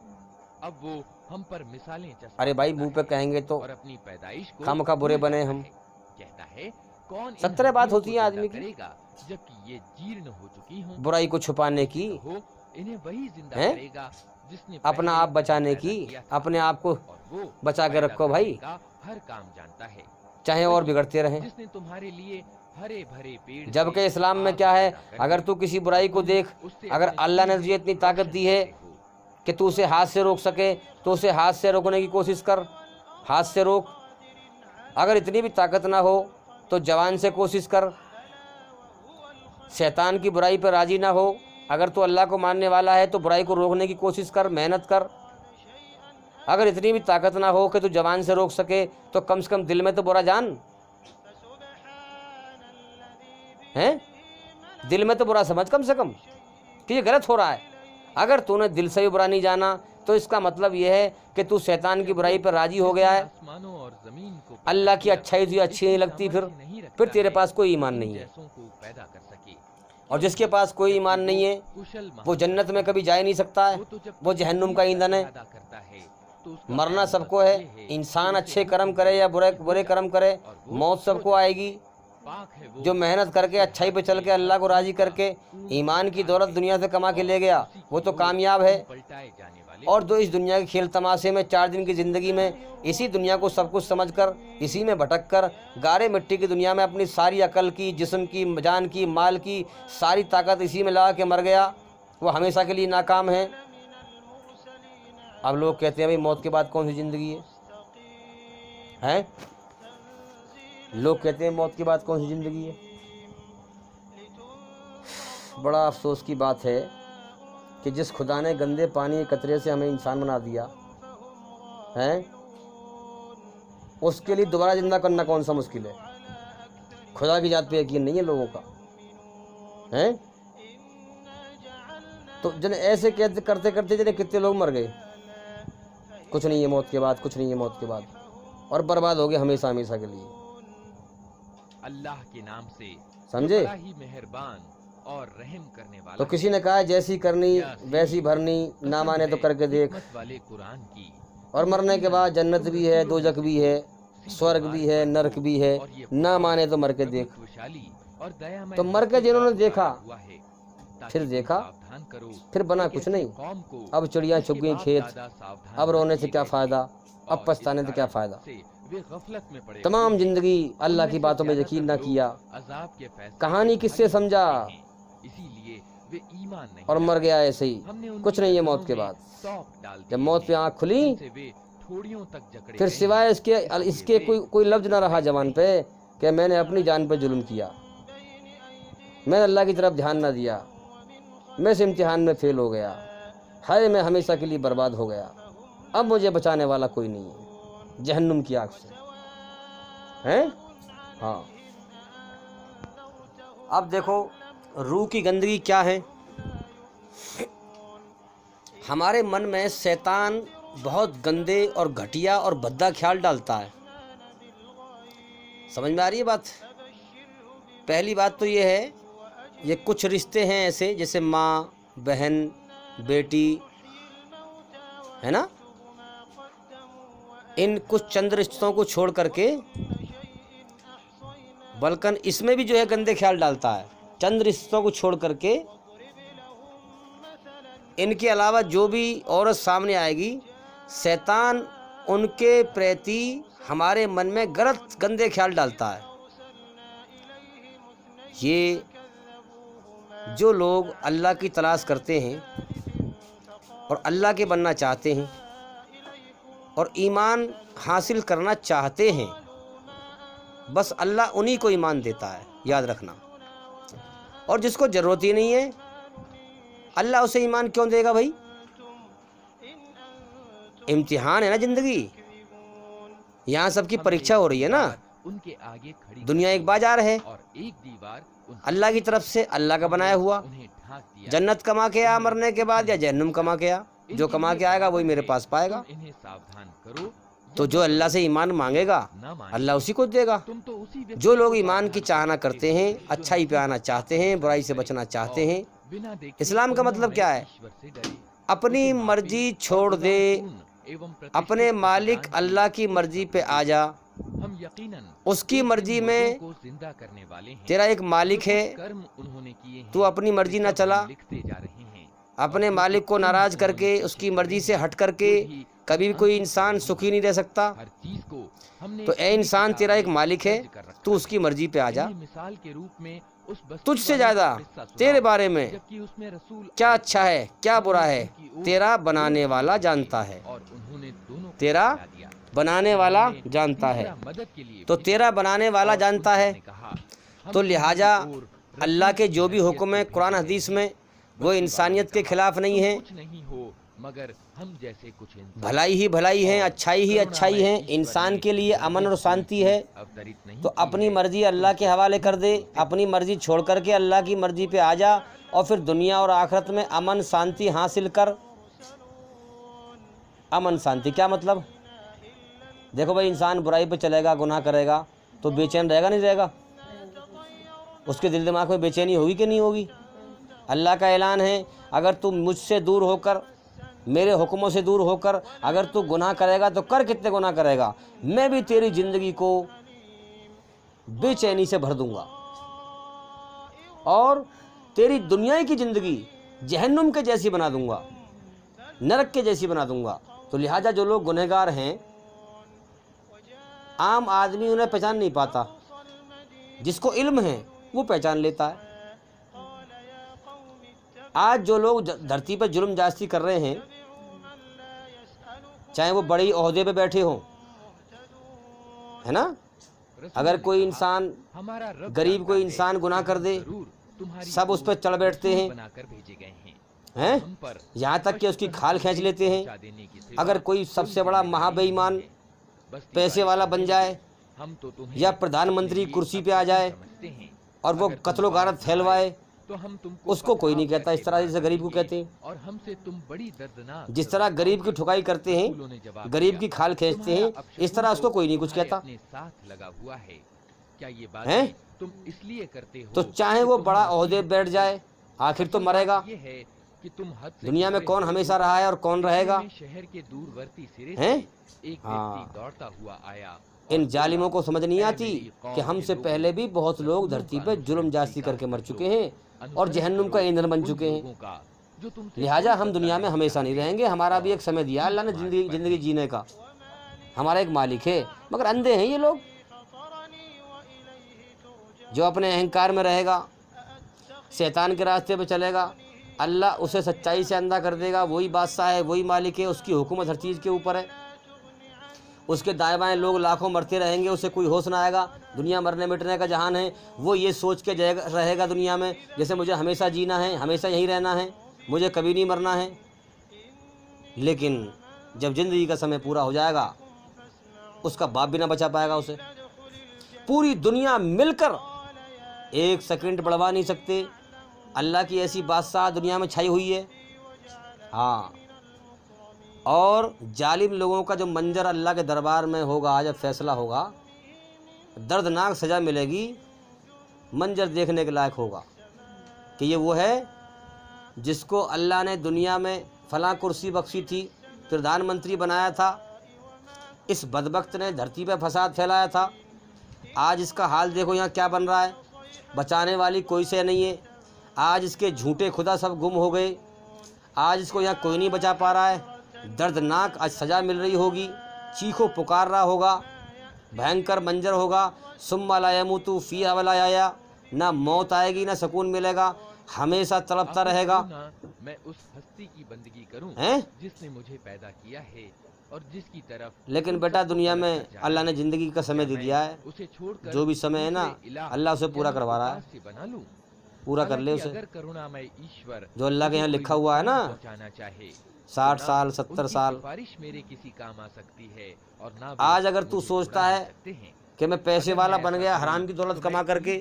अब वो हम पर मिसालें चस्पा अरे भाई मुंह पे कहेंगे तो और अपनी पैदाइश को खामखा बुरे भूल बने जाता हम। है। कहता है कौन इन 17 बात हड्डियों होती को है जिंदा आदमी की, करेगा, जबकि ये जीर्ण हो चुकी हों। बुराई को छुपाने की, हो इन्हें वही जिंदा हैं? करेगा जिसने अपना पहले आप बचाने पैदा की, किया था। अपने आप को और वो बचा के पैदा रखो भाई, करने का हर काम जानता है। चाहे और बिगड़ते रहें। जिसने तुम्हारे लिए हरे भरे पेड़ जबकि से इस्लाम में आग क्या है, पैदा कर अगर दी, तू किसी बुराई को देख, उससे अगर अपने अल्लाह ने शरीर तुझे इतनी को ताकत रोशन दी है करते हो। कि तू उसे हाथ से रोक सके, तो उसे हाथ से रोकने की कोशिश कर, हाथ से रोक। अगर इतनी भी ताकत ना हो तो जवान से कोशिश कर। शैतान की बुराई पर राजी ना हो, अगर तू अल्लाह को मानने वाला है तो बुराई को रोकने की कोशिश कर, मेहनत कर। अगर इतनी भी ताकत ना हो कि तू जवान से रोक सके, तो कम से कम दिल में तो बुरा जान, हैं? दिल में तो बुरा समझ कम से कम कि ये गलत हो रहा है। अगर तूने दिल से भी बुरा नहीं जाना तो इसका मतलब यह है कि तू शैतान की बुराई पर राजी हो गया है। आसमानों और जमीन को अल्लाह की अच्छाई तुझे अच्छी नहीं लगती, फिर तेरे पास कोई ईमान नहीं है। जैसों को पैदा कर सके। और जिसके पास कोई ईमान नहीं है कुशल वो जन्नत में कभी जा ही नहीं सकता है, वो जहन्नुम का ईंधन है। पैदा करता है तो उसका मरना सबको है, इंसान अच्छे कर्म करे या बुरे कर्म करे, मौत सबको आएगी। पाक है वो जो मेहनत करके अच्छाई पे चल के अल्लाह को राजी करके ईमान की दौलत दुनिया से कमा के ले गया, वो तो कामयाब है। पलटाए जाने वाले और जो इस दुनिया के खेल तमाशे में 4 दिन की ज़िंदगी में इसी दुनिया को सब कुछ समझकर, इसी में भटक कर, गारे मिट्टी की दुनिया में अपनी सारी अकल की, जिस्म की, जान की, माल की सारी ताकत इसी में लगा के मर गया, वो हमेशा के लिए नाकाम है। अब लोग कहते हैं भाई मौत के बाद कौन सी ज़िंदगी है? लोग कहते हैं मौत के बाद कौन सी ज़िंदगी है। बड़ा अफसोस की बात है कि जिस खुदा ने गंदे पानी के कतरे से हमें इंसान बना दिया, हैं, उसके लिए दोबारा जिंदा करना कौन सा मुश्किल है? खुदा की जात पे यकीन नहीं है लोगों का, हैं? तो जन ऐसे कहते करते करते जने कितने लोग मर गए, कुछ नहीं है मौत के बाद, कुछ नहीं है मौत के बाद, और बर्बाद हो गए हमेशा हमेशा के लिए। अल्लाह के नाम से समझे? बड़ा ही मेहरबान और रहम करने वाला तो किसी ने कहा है जैसी करनी वैसी भरनी, ना माने तो करके देख। हिकमत वाले कुरान की और मरने के बाद जन्नत भी है, दोजख भी है, स्वर्ग भी है, नरक भी है, ना माने तो मर के देख। विशाली और दयामय तो मर के जिन्होंने देखा, हुआ है, ताकि फिर देखा, सावधान करो, फिर बना एक कुछ ऐसी नहीं। कौम को अब चिड़ियाँ छुप गई खेत, ज्यादा सावधान अब रोने से रखिए क्या गए फ़ायदा, थे। अब और पछताने इस से क्या कारण फ़ायदा। से वे गफलत में पड़े तमाम हुए हैं। जिंदगी अल्लाह की उनमें से बातों में ज्यादातर यकीन ना लोग किया, अजाब के फैसले कहानी से किससे भागे समझा, हुए हैं, इसीलिए वे ईमान नहीं और मर लाते। गया ऐसे ही। हमने उनकी कुछ नहीं है मौत गर्दनों के में बाद। तौक डाल जब दिए मौत पे हैं, आँख खुली, जिनसे वे ठोड़ियों तक जकड़े फिर गए सिवाय हैं। इसके इसलिए वे कोई लफ्ज ना रहा जबान पे कि मैंने अपनी जान पे जुल्म किया, मैंने अल्लाह की तरफ ध्यान ना दिया, मैं इस इम्तिहान में फेल हो गया, हाय मैं हमेशा के लिए बर्बाद हो गया, अब मुझे बचाने वाला कोई नहीं है जहन्नुम की आग से, हैं? हाँ, अब देखो रूह की गंदगी क्या है। हमारे मन में शैतान बहुत गंदे और घटिया और भद्दा ख्याल डालता है। समझ में आ रही है बात? पहली बात तो ये है, ये कुछ रिश्ते हैं ऐसे जैसे माँ, बहन, बेटी, है ना, इन कुछ चंद रिश्तों को छोड़ करके, बल्कि इसमें भी जो है गंदे ख्याल डालता है। चंद रिश्तों को छोड़ करके इनके अलावा जो भी औरत सामने आएगी, शैतान उनके प्रति हमारे मन में गलत गंदे ख्याल डालता है। ये जो लोग अल्लाह की तलाश करते हैं और अल्लाह के बनना चाहते हैं और ईमान हासिल करना चाहते हैं, बस अल्लाह उन्हीं को ईमान देता है, याद रखना। और जिसको ज़रूरत ही नहीं है, अल्लाह उसे ईमान क्यों देगा भाई? इम्तिहान है ना ज़िंदगी, यहाँ सबकी परीक्षा हो रही है ना। उनके आगे खड़ी दुनिया एक बाजार है, और एक दीवार अल्लाह की तरफ से, अल्लाह का बनाया हुआ। उन्हें ढांक दिया। जन्नत कमा के आ मरने के बाद, या जहन्नुम कमा के आ, जो कमा के आएगा वही मेरे पास पाएगा। इन्हें सावधान करो, तो जो अल्लाह से ईमान मांगेगा ना माने। अल्लाह उसी को देगा। तुम तो उसी व्यक्ति जो लोग को ईमान की सावधान चाहना करते हैं, करके अच्छाई पे आना चाहते हैं, बुराई से बचना चाहते हैं, बिना देखे इस्लाम का मतलब क्या है? ईश्वर से डरे। अपनी उसे माफी मर्जी और छोड़ दे, खुदापूर्ण एवं प्रतिष्ठित अपने मालिक प्रदान की अल्लाह की मर्जी पे आ जा। हम यकीनन उसकी एक दिन मर्जी में मुर्दों को जिंदा करने वाले हैं। तेरा एक मालिक जो है, कुछ कर्म उन्होंने किए हैं, तू अपनी मर्जी ना वे सब चला, हम लिखते जा रहे हैं। अपने और मालिक को जो नाराज कुछ करके उन्होंने उसकी कोशिश मर्जी की से है, हट करके वो भी कभी भी कोई इंसान सुखी नहीं रह सकता। हर चीज को हमने तो ए इंसान, तेरा एक मालिक है, दर्ज कर रखा तू उसकी मर्जी पे आ जा। इन्हीं मिसाल के रूप में उस बस्ती तुझसे वाले ज़्यादा का किस्सा सुनाओ, तेरे बारे में जबकि उसमें रसूल क्या आए अच्छा है क्या बुरा है, तेरा बनाने वाला जानता है, और उन्होंने दोनों को तेरा मिला दिया। बनाने वाला उन्होंने जानता है। तीसरा मदद के लिए तो भेजा तेरा बनाने वाला और जानता है। उन्होंने कहा, हम तो लिहाजा तुम्हारी ओर अल्लाह के रसूल जो भी की हुक्म है हैसियत से कुरान भेजे हदीस गए में, हैं। वो बस्ती इंसानियत वालों ने के कहा, खिलाफ नहीं तुम है। कुछ नहीं हो मगर हम जैसे कुछ इंसान। भलाई ही भलाई है, अच्छाई ही अच्छाई है, इंसान के लिए अमन और शांति है। अवतरित नहीं तो की अपनी है। मर्जी अल्लाह के हवाले कर दे, अपनी मर्जी छोड़ करके अल्लाह की मर्जी पे आ जा, और फिर दुनिया और आखिरत में अमन शांति हासिल कर। अमन शांति क्या मतलब? देखो भाई, इंसान बुराई पे चलेगा, गुनाह करेगा तो बेचैन रहेगा नहीं रहेगा? उसके दिल दिमाग में बेचैनी होगी कि नहीं होगी? अल्लाह का ऐलान है, अगर तू मुझसे दूर होकर, मेरे हुक्मों से दूर होकर अगर तू गुनाह करेगा तो कर, कितने गुनाह करेगा, मैं भी तेरी ज़िंदगी को बेचैनी से भर दूंगा और तेरी दुनिया की ज़िंदगी जहन्नुम के जैसी बना दूंगा, नरक के जैसी बना दूंगा। तो लिहाजा जो लोग गुनहगार हैं, आम आदमी उन्हें पहचान नहीं पाता, जिसको इल्म है वो पहचान लेता है। आज जो लोग धरती पर जुल्म जास्ती कर रहे हैं, चाहे वो बड़ी ओहदे पे बैठे हों, है ना, अगर कोई इंसान हमारा रब गरीब जानता कोई है इंसान गुनाह कर दे, जरूर तुम्हारी सब उस पर चढ़ बैठते हैं। बनाकर भेजे गए हैं। हैं, हम पर यहाँ तक कि उसकी खाल खींच लेते हैं। पहुंचा देने की सेवा अगर कोई सबसे बड़ा महाबेईमान बस्ती पैसे वाला बन जाए हम तो तुम्हें या प्रधानमंत्री अपने कुर्सी लिए पे आ जाए समझते हैं। और वो अगर तुम कत्लो गारत पास फैलवाए, तो हम तुमको उसको कोई नहीं कहता। इस तरह करके जैसे गरीब को मार कहते हैं। देंगे और हमसे तुम बड़ी दर्दनाक जिस तरह गरीब की ठुकाई करते रसूलों ने हैं, जवाब गरीब दिया, की खाल खींचते हैं, तुम्हारा इस तरह अपशगुन उसको तो कोई नहीं कुछ तुम्हारे कहता। अपने साथ लगा हुआ है। क्या ये बात हैं? तुम इसलिए करते हो तो चाहे कि वो तुम्हें बड़ा नसीहत ओहदे बैठ मिले? जाए, आखिर तो असल बात मरेगा। ये है कि तुम हद से दुनिया में गुजरे कौन हुए हमेशा हो। रहा है और कौन इतने रहेगा? में शहर के दूरवर्ती सिरे हैं? से एक हाँ। व्यक्ति दौड़ता हुआ आया इन और जालिमों बोला, को समझ नहीं "ऐ आती मेरी कौम कि के हमसे लोगों, पहले भी बहुत लोग रसूलों धरती का पर जुल्म अनुसरण जास्ती स्वीकार करके मर कर चुके लो। हैं और अनुसरण जहन्नुम करो का ईंधन बन उन चुके हैं। लोगों का जो तुमसे लिहाजा कोई हम बदला दुनिया में नहीं हमेशा नहीं चाहते। रहेंगे। हमारा भी एक समय दिया अल्लाह ने जिंदगी जीने का। हमारा एक मालिक है, मगर अंधे हैं ये लोग। जो अपने अहंकार में रहेगा, शैतान के रास्ते पे चलेगा, अल्लाह उसे सच्चाई से अंधा कर देगा। वही बादशाह है, वही मालिक है, उसकी हुकूमत हर चीज़ के ऊपर है। उसके दाएं बाएं लोग लाखों मरते रहेंगे, उसे कोई होश ना आएगा। दुनिया मरने मिटने का जहान है। वो ये सोच के रहेगा दुनिया में जैसे मुझे हमेशा जीना है, हमेशा यहीं रहना है, मुझे कभी नहीं मरना है। लेकिन जब ज़िंदगी का समय पूरा हो जाएगा, उसका बाप भी ना बचा पाएगा उसे। पूरी दुनिया मिलकर एक सेकंड बढ़वा नहीं सकते। अल्लाह की ऐसी बादशाह दुनिया में छाई हुई है। हाँ, और जालिम लोगों का जो मंजर अल्लाह के दरबार में होगा, जब फैसला होगा, दर्दनाक सज़ा मिलेगी। मंजर देखने के लायक होगा कि ये वो है जिसको अल्लाह ने दुनिया में फलां कुर्सी बख्शी थी, प्रधानमंत्री बनाया था। इस बदबख्त ने धरती पर फसाद फैलाया था। आज इसका हाल देखो, यहाँ क्या बन रहा है। बचाने वाली कोई से नहीं है। आज इसके झूठे खुदा सब गुम हो गए। आज इसको यहाँ कोई नहीं बचा पा रहा है। दर्दनाक आज सज़ा मिल रही होगी। चीखो पुकार रहा होगा। भयंकर मंजर होगा। सुम्मा ला यमूतु फ़ीहा वला यहया, ना मौत आएगी ना सुकून मिलेगा, हमेशा तड़पता रहेगा। मैं उस हस्ती की बंदगी करूं हैं? जिसने मुझे पैदा किया है और जिसकी तरफ लेकिन बेटा दुनिया में अल्लाह ने ज़िंदगी का समय दे दिया है। उसे छोड़कर जो भी समय है ना, अल्लाह उसे पूरा करवा रहा है। बना लूं। पूरा कर ले उसे। अगर करुणामय ईश्वर जो अल्लाह के यहाँ लिखा हुआ है ना, पहुंचाना चाहे, 60 साल 70 साल। सिफारिश मेरे किसी काम आ सकती है और ना आज अगर तू सोचता है कि मैं पैसे वाला बन गया, हराम की दौलत कमा करके,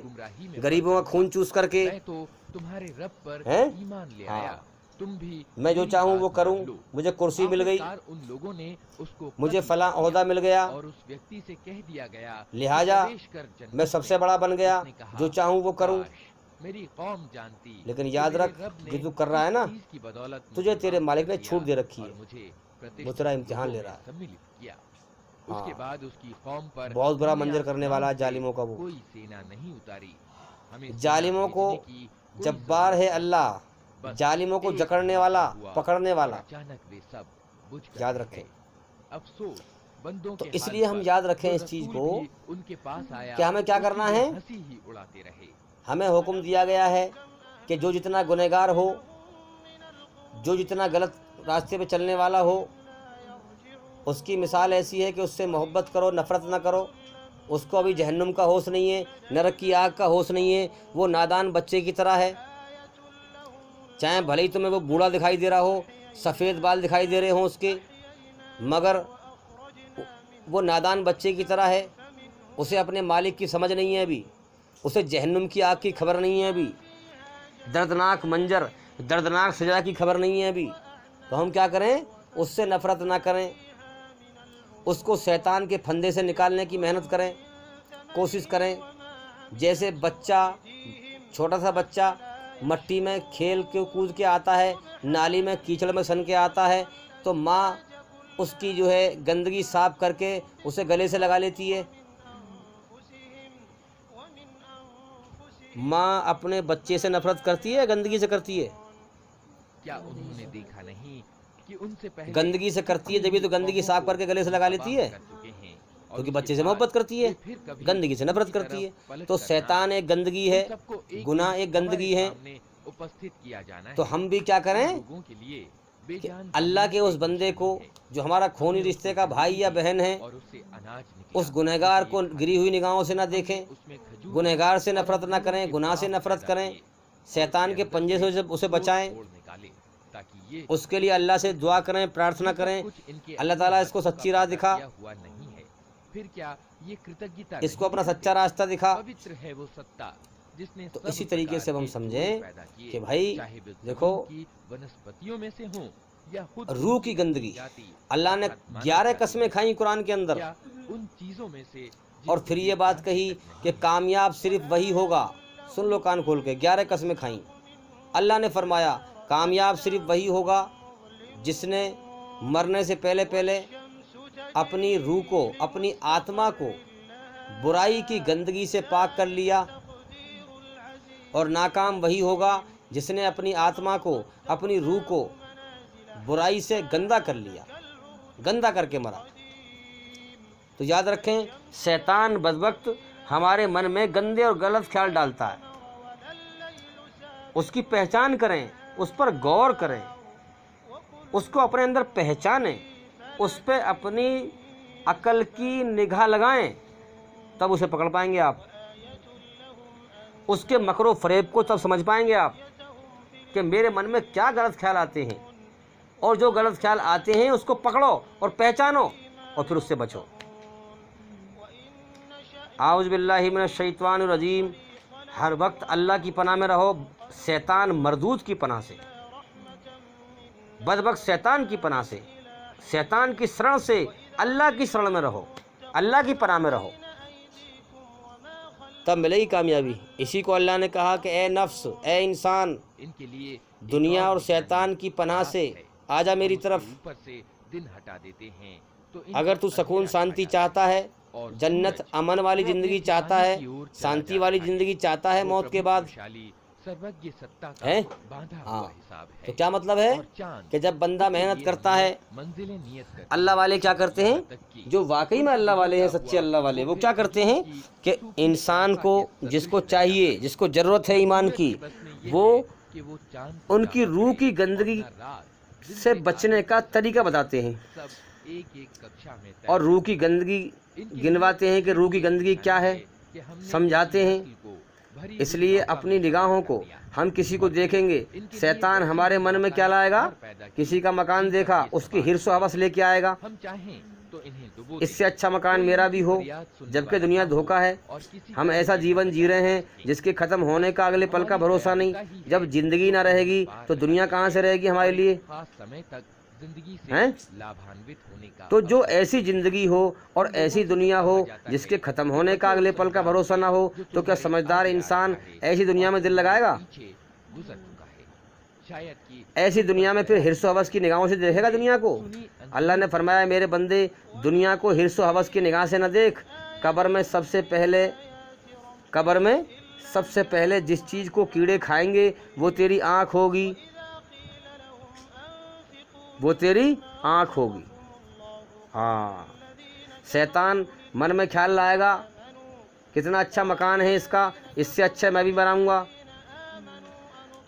गरीबों का खून चूस करके, मैं तो तुम्हारे रब पर हैं? ईमान ले हाँ। आया। तुम भी मैं जो मेरी चाहूँ बात वो मान करूँ, लो। मुझे कुर्सी मिल गई, आखिरकार उन लोगों ने उसको मुझे कत्ल फलां किया ओहदा मिल गया, और उस व्यक्ति से कह दिया गया लिहाजा कि प्रवेश कर जन्नत मैं सबसे बड़ा बन गया, उसने कहा, जो चाहूँ वो करूँ। काश मेरी कौम जानती। लेकिन कि याद मेरे रख, रब ने जो तू कर रहा है ना, इस चीज़ की बदौलत तुझे मुझे तेरे माफ मालिक कर ने दिया छूट दे रखी और है। मुझे वो तेरा इम्तिहान ले रहा है। सम्मिलित किया। हाँ। उसके बाद उसकी कौम पर बहुत बुरा दुनिया मंजर करने वाला है से जालिमों का वो। कोई सेना नहीं उतारी। हमें जालिमों सेना को भेजने की कोई जब्बार है जरूरत अल्लाह, बस जालिमों को एक जकड़ने मौका वाला, हुआ पकड़ने और वाला। अचानक वे सब बुझ गए। याद रखें। अफसोस बंदों तो के इसलिए हाल हम पर याद रखें जो इस चीज़ रसूल को भी उनके पास आया, कि हमें क्या उसकी करना वे है। हंसी ही उड़ाते रहे। हमें हुक्म दिया गया है कि जो जितना गुनहगार हो, जो जितना गलत रास्ते पे चलने वाला हो, उसकी मिसाल ऐसी है कि उससे मोहब्बत करो, नफ़रत ना करो। उसको अभी जहन्नुम का होश नहीं है, नरक की आग का होश नहीं है। वो नादान बच्चे की तरह है। चाहे भले ही तुम्हें वो बूढ़ा दिखाई दे रहा हो, सफ़ेद बाल दिखाई दे रहे हों उसके, मगर वो नादान बच्चे की तरह है। उसे अपने मालिक की समझ नहीं है अभी। उसे जहन्नुम की आग की खबर नहीं है अभी। दर्दनाक मंजर, दर्दनाक सजा की खबर नहीं है अभी। तो हम क्या करें? उससे नफ़रत ना करें, उसको शैतान के फंदे से निकालने की मेहनत करें, कोशिश करें। जैसे बच्चा, छोटा सा बच्चा मट्टी में खेल के कूद के आता है, नाली में कीचड़ में सन के आता है, तो माँ उसकी जो है गंदगी साफ करके उसे गले से लगा लेती है। माँ अपने बच्चे से नफरत करती है, गंदगी से करती है? क्या उन्होंने देखा नहीं कि उनसे पहले गंदगी से करती है, जब तो गंदगी साफ करके गले से लगा लेती है, क्योंकि बच्चे से मोहब्बत करती है, गंदगी से नफरत करती है। तो शैतान एक गंदगी है, गुनाह एक गंदगी है। उपस्थित किया जाना है। तो हम भी क्या करें लोगों के लिए कि बेजान अल्लाह के उस बंदे को, जो हमारा खूनी रिश्ते का भाई या बहन है, और उससे अनाज निकला, उस गुनहगार को गिरी हुई निगाहों से ना देखें, उसमें खजूर गुनहगार से नफरत ना करें, गुनाह से नफरत करें, शैतान के पंजे से उसे बचाएं। तोड़ निकाले। ताकि ये उसके लिए अल्लाह से दुआ करें, प्रार्थना करें, कुछ इनके अल्लाह ताला इसको सच्ची राह दिखा, हुआ नहीं है। फिर क्या ये कृतज्ञता इसको नहीं अपना दिखाते? सच्चा रास्ता दिखा। पवित्र है वो सत्ता जिसने तो सब इसी तरीके से अब हम प्रकार के समझें फूल पैदा किए, कि भाई चाहे वे देखो, जमीन की वनस्पतियों में से हों या खुद रूह की गंदगी, जाति, अल्लाह ने अर्थात मानव 11 जाति कस्में खाई कुरान के अंदर, या उन चीजों में से और फिर ये बात कही कि कामयाब सिर्फ वही होगा। सुन लो कान खोल के, 11 कस्में खाई। अल्लाह ने फरमाया कामयाब सिर्फ वही होगा जिसने मरने से पहले पहले अपनी रूह को, अपनी आत्मा को बुराई की गंदगी से पाक कर लिया, और नाकाम वही होगा जिसने अपनी आत्मा को, अपनी रूह को बुराई से गंदा कर लिया, गंदा करके मरा। तो याद रखें, शैतान बदबख्त हमारे मन में गंदे और गलत ख्याल डालता है। उसकी पहचान करें, उस पर गौर करें, उसको अपने अंदर पहचानें, उस पर अपनी अकल की निगाह लगाएं, तब उसे पकड़ पाएंगे आप। उसके मकरो फरेब को तब समझ पाएंगे आप कि मेरे मन में क्या गलत ख्याल आते हैं, और जो गलत ख्याल आते हैं उसको पकड़ो और पहचानो और फिर उससे बचो। आऊज़ु बिल्लाहि मिनश शैतानिर रजीम। हर वक्त अल्लाह की पनाह में रहो, शैतान मरदूद की पनाह से, बदबख्त शैतान की पनाह से, शैतान की शरण से अल्लाह की शरण में रहो, अल्लाह की पनाह में रहो, तब मिलेगी कामयाबी। इसी को अल्लाह ने कहा कि ए नफ्स, ए इंसान, इनके लिए दुनिया और शैतान की पनाह से आजा मेरी तरफ। ऊपर से दिन हटा देते हैं तो अगर तू सुकून शांति चाहता है, जन्नत अमन वाली ज़िंदगी चाहता है, शांति वाली ज़िंदगी चाहता है मौत के बाद, सर्वज्ञ सत्ता का है? बांधा हाँ। हुआ हिसाब है। तो क्या मतलब है कि जब बंदा मेहनत करता है, मंजिलें नियत करते अल्लाह वाले क्या करते हैं, जो वाकई में अल्लाह वाले हैं, सच्चे अल्लाह वाले, वो क्या करते हैं कि इंसान को जिसको चाहिए, जिसको ज़रूरत है ईमान की, वो कि वो चांद उनकी रूह की गंदगी से बचने का तरीका बताते हैं, सब एक कक्षा में तय और रूह की गंदगी गिनवाते हैं कि रूह की गंदगी क्या है, कि हमने समझाते हैं। को भरी इसलिए अपनी निगाहों को हम किसी को देखेंगे, शैतान हमारे मन में क्या लाएगा, किसी का मकान देखा उसकी हिर्स व हवस लेके आएगा, हम चाहें तो इन्हें डुबो दें। इससे अच्छा मकान मेरा भी हो, जबकि दुनिया धोखा है। और किसी हम ऐसा जीवन जी रहे हैं जिसके ख़त्म होने का अगले पल का भरोसा नहीं। जब जिंदगी ना रहेगी तो दुनिया कहाँ से रहेगी हमारे लिए, खास समय तक जिंदगी हैं? से लाभान्वित होने का तो जो ऐसी ज़िंदगी हो और ऐसी दुनिया हो जिसके ख़त्म होने का अगले पल का भरोसा ना हो, तो क्या समझदार इंसान ऐसी दुनिया में दिल लगाएगा? पीछे गुजर चुका है। शायद कि ऐसी दुनिया में फिर हिर्स व हवस की निगाहों से देखेगा दुनिया को? अल्लाह ने फरमाया मेरे बंदे, दुनिया को हिर्स व हवस की निगाह से न देख। कब्र में सबसे पहले जिस चीज़ को कीड़े खाएंगे वो तेरी आँख होगी, वो तेरी आँख होगी। हाँ, शैतान मन में ख्याल लाएगा कितना अच्छा मकान है इसका, इससे अच्छा मैं भी बनाऊंगा।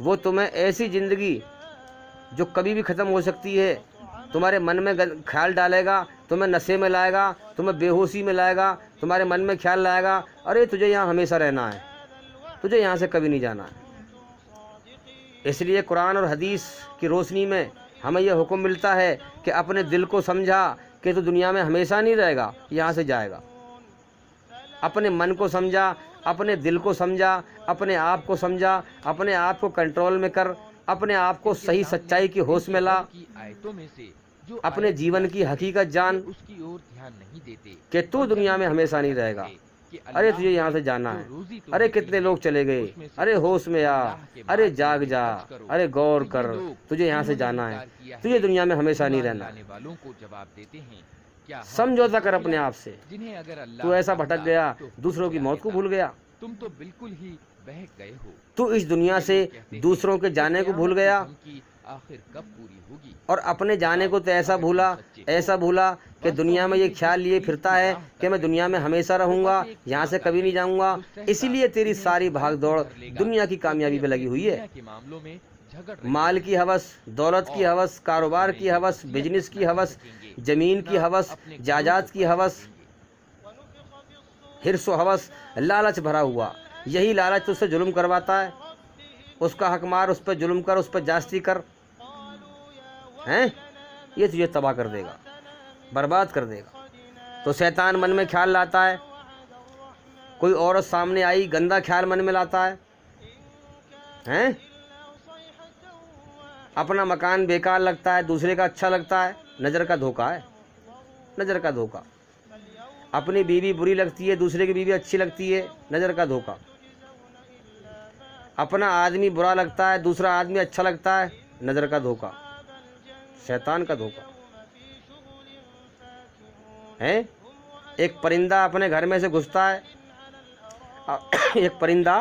वो तुम्हें ऐसी ज़िंदगी जो कभी भी ख़त्म हो सकती है तुम्हारे मन में ख्याल डालेगा, तुम्हें नशे में लाएगा, तुम्हें बेहोशी में लाएगा, तुम्हारे मन में ख्याल लाएगा अरे तुझे यहाँ हमेशा रहना है, तुझे यहाँ से कभी नहीं जाना है। इसलिए कुरान और हदीस की रोशनी में हमें यह हुक्म मिलता है कि अपने दिल को समझा कि तू दुनिया में हमेशा नहीं रहेगा, यहाँ से जाएगा। अपने मन को समझा, अपने दिल को समझा, अपने आप को समझा, अपने आप को कंट्रोल में कर, अपने आप को सही सच्चाई की होश में ला, की आयतों में से जो अपने जीवन की हकीकत जान उसकी ओर ध्यान नहीं देते कि तू दुनिया में हमेशा नहीं रहेगा। कि अरे तुझे यहाँ से जाना है, अरे कितने लोग चले गए, अरे होश में आ, अरे जाग जा, अरे गौर कर, तुझे यहाँ से जाना है, तुझे दुनिया में हमेशा नहीं रहना। वालों को जवाब देते हैं क्या समझौता कर अपने आप से। जिन्हें अगर अल्लाह तू ऐसा भटक गया, दूसरों की मौत को भूल गया, तुम तो बिल्कुल ही बहक गए हो। तू इस दुनिया से दूसरों के जाने को भूल गया, आखिर कब पूरी होगी? और अपने जाने को तो ऐसा भूला कि दुनिया में ये ख्याल लिए फिरता है कि मैं दुनिया में हमेशा रहूँगा, यहाँ से कभी नहीं जाऊँगा। इसीलिए तेरी सारी भाग दौड़ दुनिया की कामयाबी पे लगी हुई है। के मामलों में झगड़ माल की हवस, दौलत की हवस, कारोबार की हवस, बिजनेस की हवस, ज़मीन की हवस, जायदाद की हवस, हिर्स व हवस, लालच भरा हुआ। यही लालच तुझसे जुल्म करवाता है। उसका हक मार, उस पर जुल्म कर, उस पर जास्ती कर, हैं, ये तुझे तबाह कर देगा, बर्बाद कर देगा। तो शैतान मन में ख्याल लाता है, कोई औरत सामने आई गंदा ख्याल मन में लाता है, हैं? अपना मकान बेकार लगता है, दूसरे का अच्छा लगता है, नज़र का धोखा है, नज़र का धोखा। अपनी बीवी बुरी लगती है, दूसरे की बीवी अच्छी लगती है, नज़र का धोखा। अपना आदमी बुरा लगता है, दूसरा आदमी अच्छा लगता है, नज़र का धोखा, शैतान का धोखा है। एक परिंदा अपने घर में से घुसता है, एक परिंदा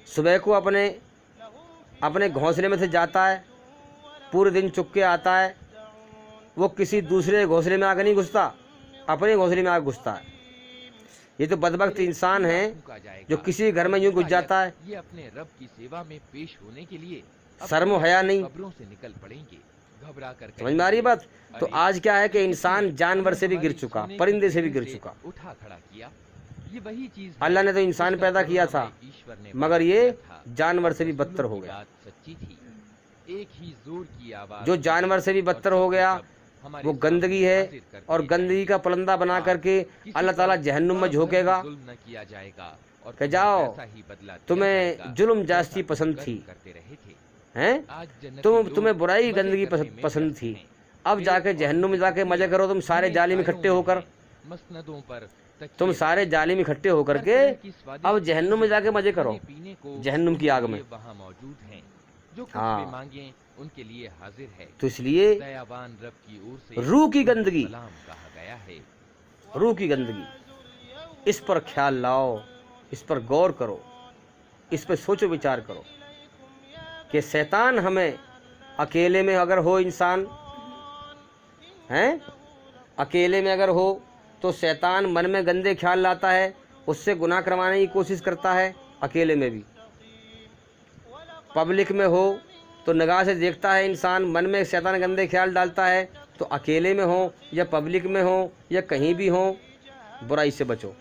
सुबह को अपने घोंसले में से जाता है, पूरे दिन चुग के आता है, वो किसी दूसरे घोंसले में आकर नहीं घुसता, अपने घोंसले में आकर घुसता है। ये तो बदबख्त इंसान है जो किसी घर में यूं घुस जाता है। ये अपने रब की सेवा में पेश होने के लिए शर्म हया नहीं, कब्रों से निकल पड़ेंगे, घबरा कर। समझ में आ रही बात? तो आज क्या है कि इंसान जानवर से भी गिर चुका, परिंदे से भी गिर चुका। उठा खड़ा किया, ये वही चीज अल्लाह ने तो इंसान पैदा किया था, मगर ये जानवर से भी बदतर हो गया। सच्ची थी, एक ही जोर की आवाज। जो जानवर से भी बदतर हो गया वो गंदगी है, और गंदगी का पलंदा बना करके अल्लाह ताला जहन्नुम में झोंकेगा कि जाओ, तुम्हें जुल्म जास्ती पसंद थी, हैं? तुम्हें बुराई गंदगी पसंद थी, अब जाके जहन्नुम में जाके मजे करो। तुम सारे जालिम इकट्ठे होकर, तुम सारे जालिम इकट्ठे होकर के अब जहन्नुम में जाके मजे करो, जहन्नुम की आग में। हाँ, मांगे उनके लिए हाजिर है। तो इसलिए दयावान रब की ओर से रूह की गंदगी, सलाम कहा गया है। रूह की गंदगी, इस पर ख्याल लाओ, इस पर गौर करो, इस पर सोचो विचार करो कि शैतान हमें अकेले में अगर हो, इंसान हैं, अकेले में अगर हो तो शैतान मन में गंदे ख्याल लाता है, उससे गुनाह करवाने की कोशिश करता है, अकेले में भी। पब्लिक में हो तो निगाह से देखता है इंसान, मन में शैतान गंदे ख्याल डालता है, तो अकेले में हो या पब्लिक में हो या कहीं भी हो, बुराई से बचो।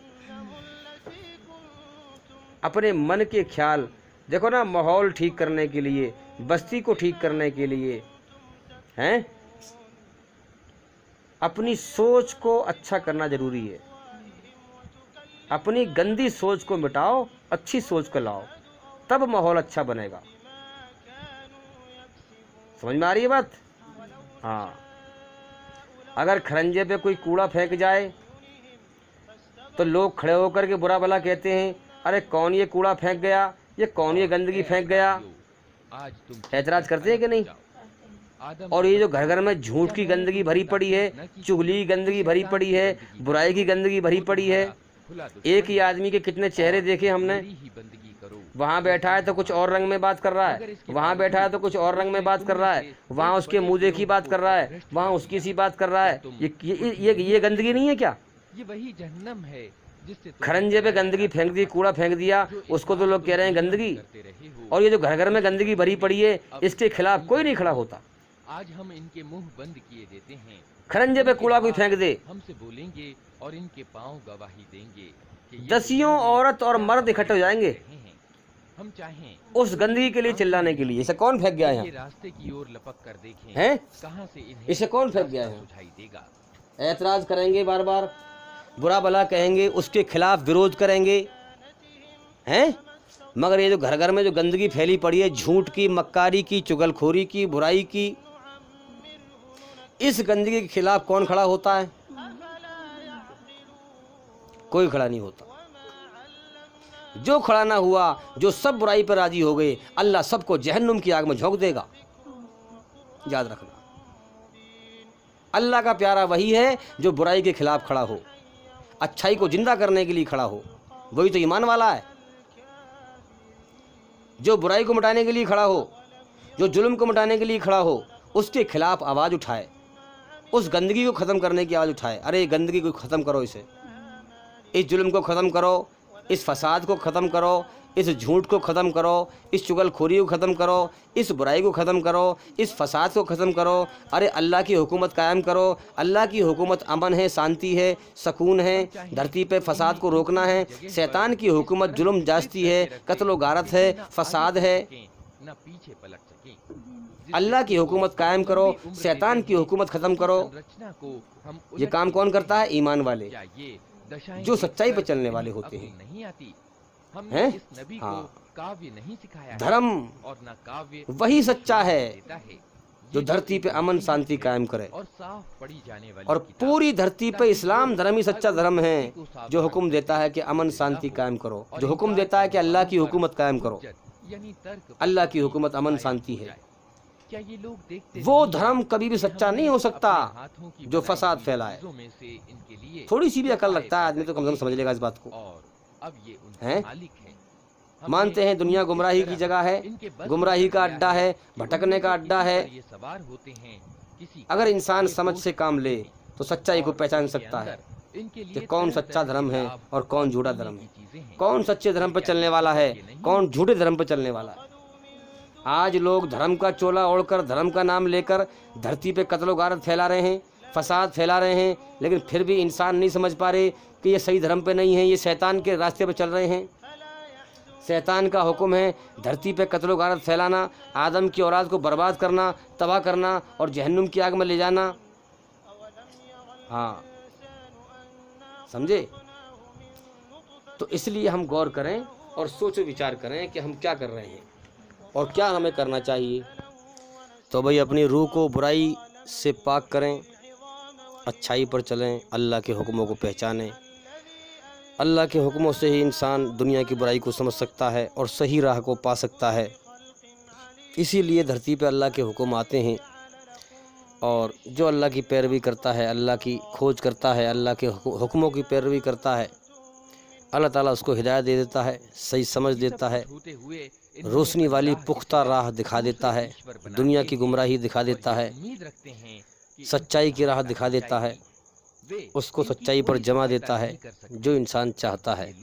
अपने मन के ख्याल देखो ना, माहौल ठीक करने के लिए, बस्ती को ठीक करने के लिए, हैं, अपनी सोच को अच्छा करना जरूरी है। अपनी गंदी सोच को मिटाओ, अच्छी सोच को लाओ, तब माहौल अच्छा बनेगा। समझ में आ रही है बात? हाँ, अगर खरंजे पे कोई कूड़ा फेंक जाए तो लोग खड़े होकर के बुरा भला कहते हैं, अरे कौन ये कूड़ा फेंक गया, ये कौन ये गंदगी फेंक गया, ऐतराज करते हैं कि नहीं? और ये जो घर घर में झूठ की गंदगी भरी पड़ी है, चुगली की गंदगी भरी पड़ी है, बुराई की गंदगी भरी पड़ी है। एक ही आदमी के कितने चेहरे देखे हमने, वहाँ बैठा है तो कुछ और रंग में बात कर रहा है, वहाँ बैठा है तो कुछ और रंग में बात कर रहा है, वहाँ उसके मुँह देखी बात कर रहा है, वहाँ उसकी सी बात कर रहा है। ये गंदगी नहीं है क्या? ये वही जहन्नम है जिससे खरंजे पे गंदगी फेंक दी, कूड़ा फेंक दिया, उसको तो लोग कह रहे हैं गंदगी। और ये जो घर घर में गंदगी भरी पड़ी है, इसके खिलाफ कोई नहीं खड़ा होता। आज हम इनके मुंह बंद किए देते हैं। खरंजे पे कूड़ा कोई फेंक दे, हमसे बोलेंगे और इनके पांव गवाही देंगे कि दसियों औरत और मर्द इकट्ठे हो जाएंगे हम चाहें उस गंदगी के लिए, चिल्लाने के लिए। इसे कौन फेंक गया है? रास्ते की ओर लपक कर देखें, हैं? कहां से इन्हें इसे कौन फेंक गया है? सुझाई देगा। ऐतराज करेंगे, बार बार बुरा भला कहेंगे, उसके खिलाफ विरोध करेंगे, हैं? मगर ये जो घर घर में जो गंदगी फैली पड़ी है, झूठ की, मक्कारी की, चुगलखोरी की, बुराई की, इस गंदगी के खिलाफ कौन खड़ा होता है? कोई खड़ा नहीं होता। जो खड़ा ना हुआ, जो सब बुराई पर राजी हो गए, अल्लाह सबको जहन्नुम की आग में झोंक देगा। याद रखना, अल्लाह का प्यारा वही है जो बुराई के खिलाफ खड़ा हो, अच्छाई को जिंदा करने के लिए खड़ा हो, वही तो ईमान वाला है। जो बुराई को मिटाने के लिए खड़ा हो, जो जुल्म को मिटाने के लिए खड़ा हो, उसके खिलाफ आवाज़ उठाए, उस गंदगी को ख़त्म करने की आवाज़ उठाए। अरे गंदगी को ख़त्म करो, इस जुल्म को ख़त्म करो, इस फसाद को ख़त्म करो, इस झूठ को ख़त्म करो, इस चुगलखोरी को ख़त्म करो, इस बुराई को ख़त्म करो, इस फसाद को ख़त्म करो। अरे अल्लाह की हुकूमत कायम करो। अल्लाह की हुकूमत अमन है, शांति है, सुकून है, धरती पे फसाद को रोकना है। शैतान की हुकूमत जुल्म जास्ती है, कत्ल व गारत है, फसाद है। न पीछे पलट सके। अल्लाह की हुकूमत कायम करो, शैतान की हुकूमत ख़त्म करो। संरचना को हम ये काम कौन करता है? ईमान वाले, क्या ये दशाएं जो सच्चाई पर देखकर चलने कहीं वाले होते अक्ल हैं। नहीं आती? हमने हैं? इस नबी हाँ। को काव्य नहीं सिखाया है धर्म और न काव्य वही सच्चा है देता है। जो ये धरती पे एक अमन नसीहत शांति है कायम करे, और साफ पढ़ी जाने वाली और किताब, पूरी धरती पे ताकि इस्लाम लोग धर्म ही सच्चा हर धर्म उस है, व्यक्ति को जो सावधान हुक्म देता है कि अमन करके शांति हो कायम करो, और जो हुक्म इनकार देता है कि करने अल्लाह की वालों पर हुकूमत कायम करो। हुज्जत यानी तर्क पर अल्लाह की सच्ची हुकूमत अमन कायम शांति हो है। जाए। क्या ये लोग देखते वो नहीं हैं धर्म कभी भी कि सच्चा हमने नहीं हो सकता अपने हाथों की जो बनाई फसाद हुई फैलाए। चीजों में से इनके लिए थोड़ी सी भी अकल उपाय लगता है आदमी तो कम से कम पैदा समझ लेगा इस बात को। और अब ये उनके हैं? मालिक हैं। मानते हैं दुनिया गुमराही की जगह है, गुमराही का अड्डा है, भटकने का अड्डा है। अगर इंसान समझ से काम ले तो सच्चाई को पहचान सकता है कि कौन सच्चा धर्म है और कौन झूठा धर्म है, कौन सच्चे धर्म पर चलने वाला है, कौन झूठे धर्म पर चलने वाला है। आज लोग धर्म का चोला ओढ़कर, धर्म का नाम लेकर धरती पे कत्ल गारत फैला रहे हैं, फसाद फैला रहे हैं, लेकिन फिर भी इंसान नहीं समझ पा रहे कि ये सही धर्म पे नहीं है, ये शैतान के रास्ते पे चल रहे हैं। शैतान का हुक्म है धरती पे कत्ल गारत फैलाना, आदम की औलाद को बर्बाद करना, तबाह करना और जहन्नुम की आग में ले जाना। हाँ, समझे? तो इसलिए हम गौर करें और सोचो विचार करें कि हम क्या कर रहे हैं और क्या हमें करना चाहिए। तो भाई अपनी रूह को बुराई से पाक करें, अच्छाई पर चलें, अल्लाह के हुक्मों को पहचानें। अल्लाह के हुक्मों से ही इंसान दुनिया की बुराई को समझ सकता है और सही राह को पा सकता है। इसीलिए धरती पर अल्लाह के हुक्म आते हैं और जो अल्लाह की पैरवी करता है, अल्लाह की खोज करता है, अल्लाह के हुक्मों की पैरवी करता है, अल्लाह ताला उसको हिदायत दे देता है, सही समझ देता है, रोशनी वाली पुख्ता राह दिखा देता है, दुनिया की गुमराही दिखा देता है, सच्चाई की राह दिखा देता है, उसको सच्चाई पर जमा देता है जो इंसान चाहता है।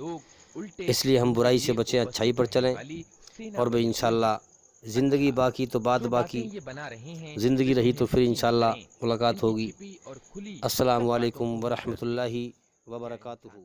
इसलिए हम बुराई से बचें, अच्छाई पर चलें और भाई इंशाल्लाह ज़िंदगी बाकी तो बात बाकी, ज़िंदगी रही तो फिर इंशाल्लाह मुलाकात होगी। अस्सलामु अलैकुम वरहमतुल्लाहि वबरकातुहू।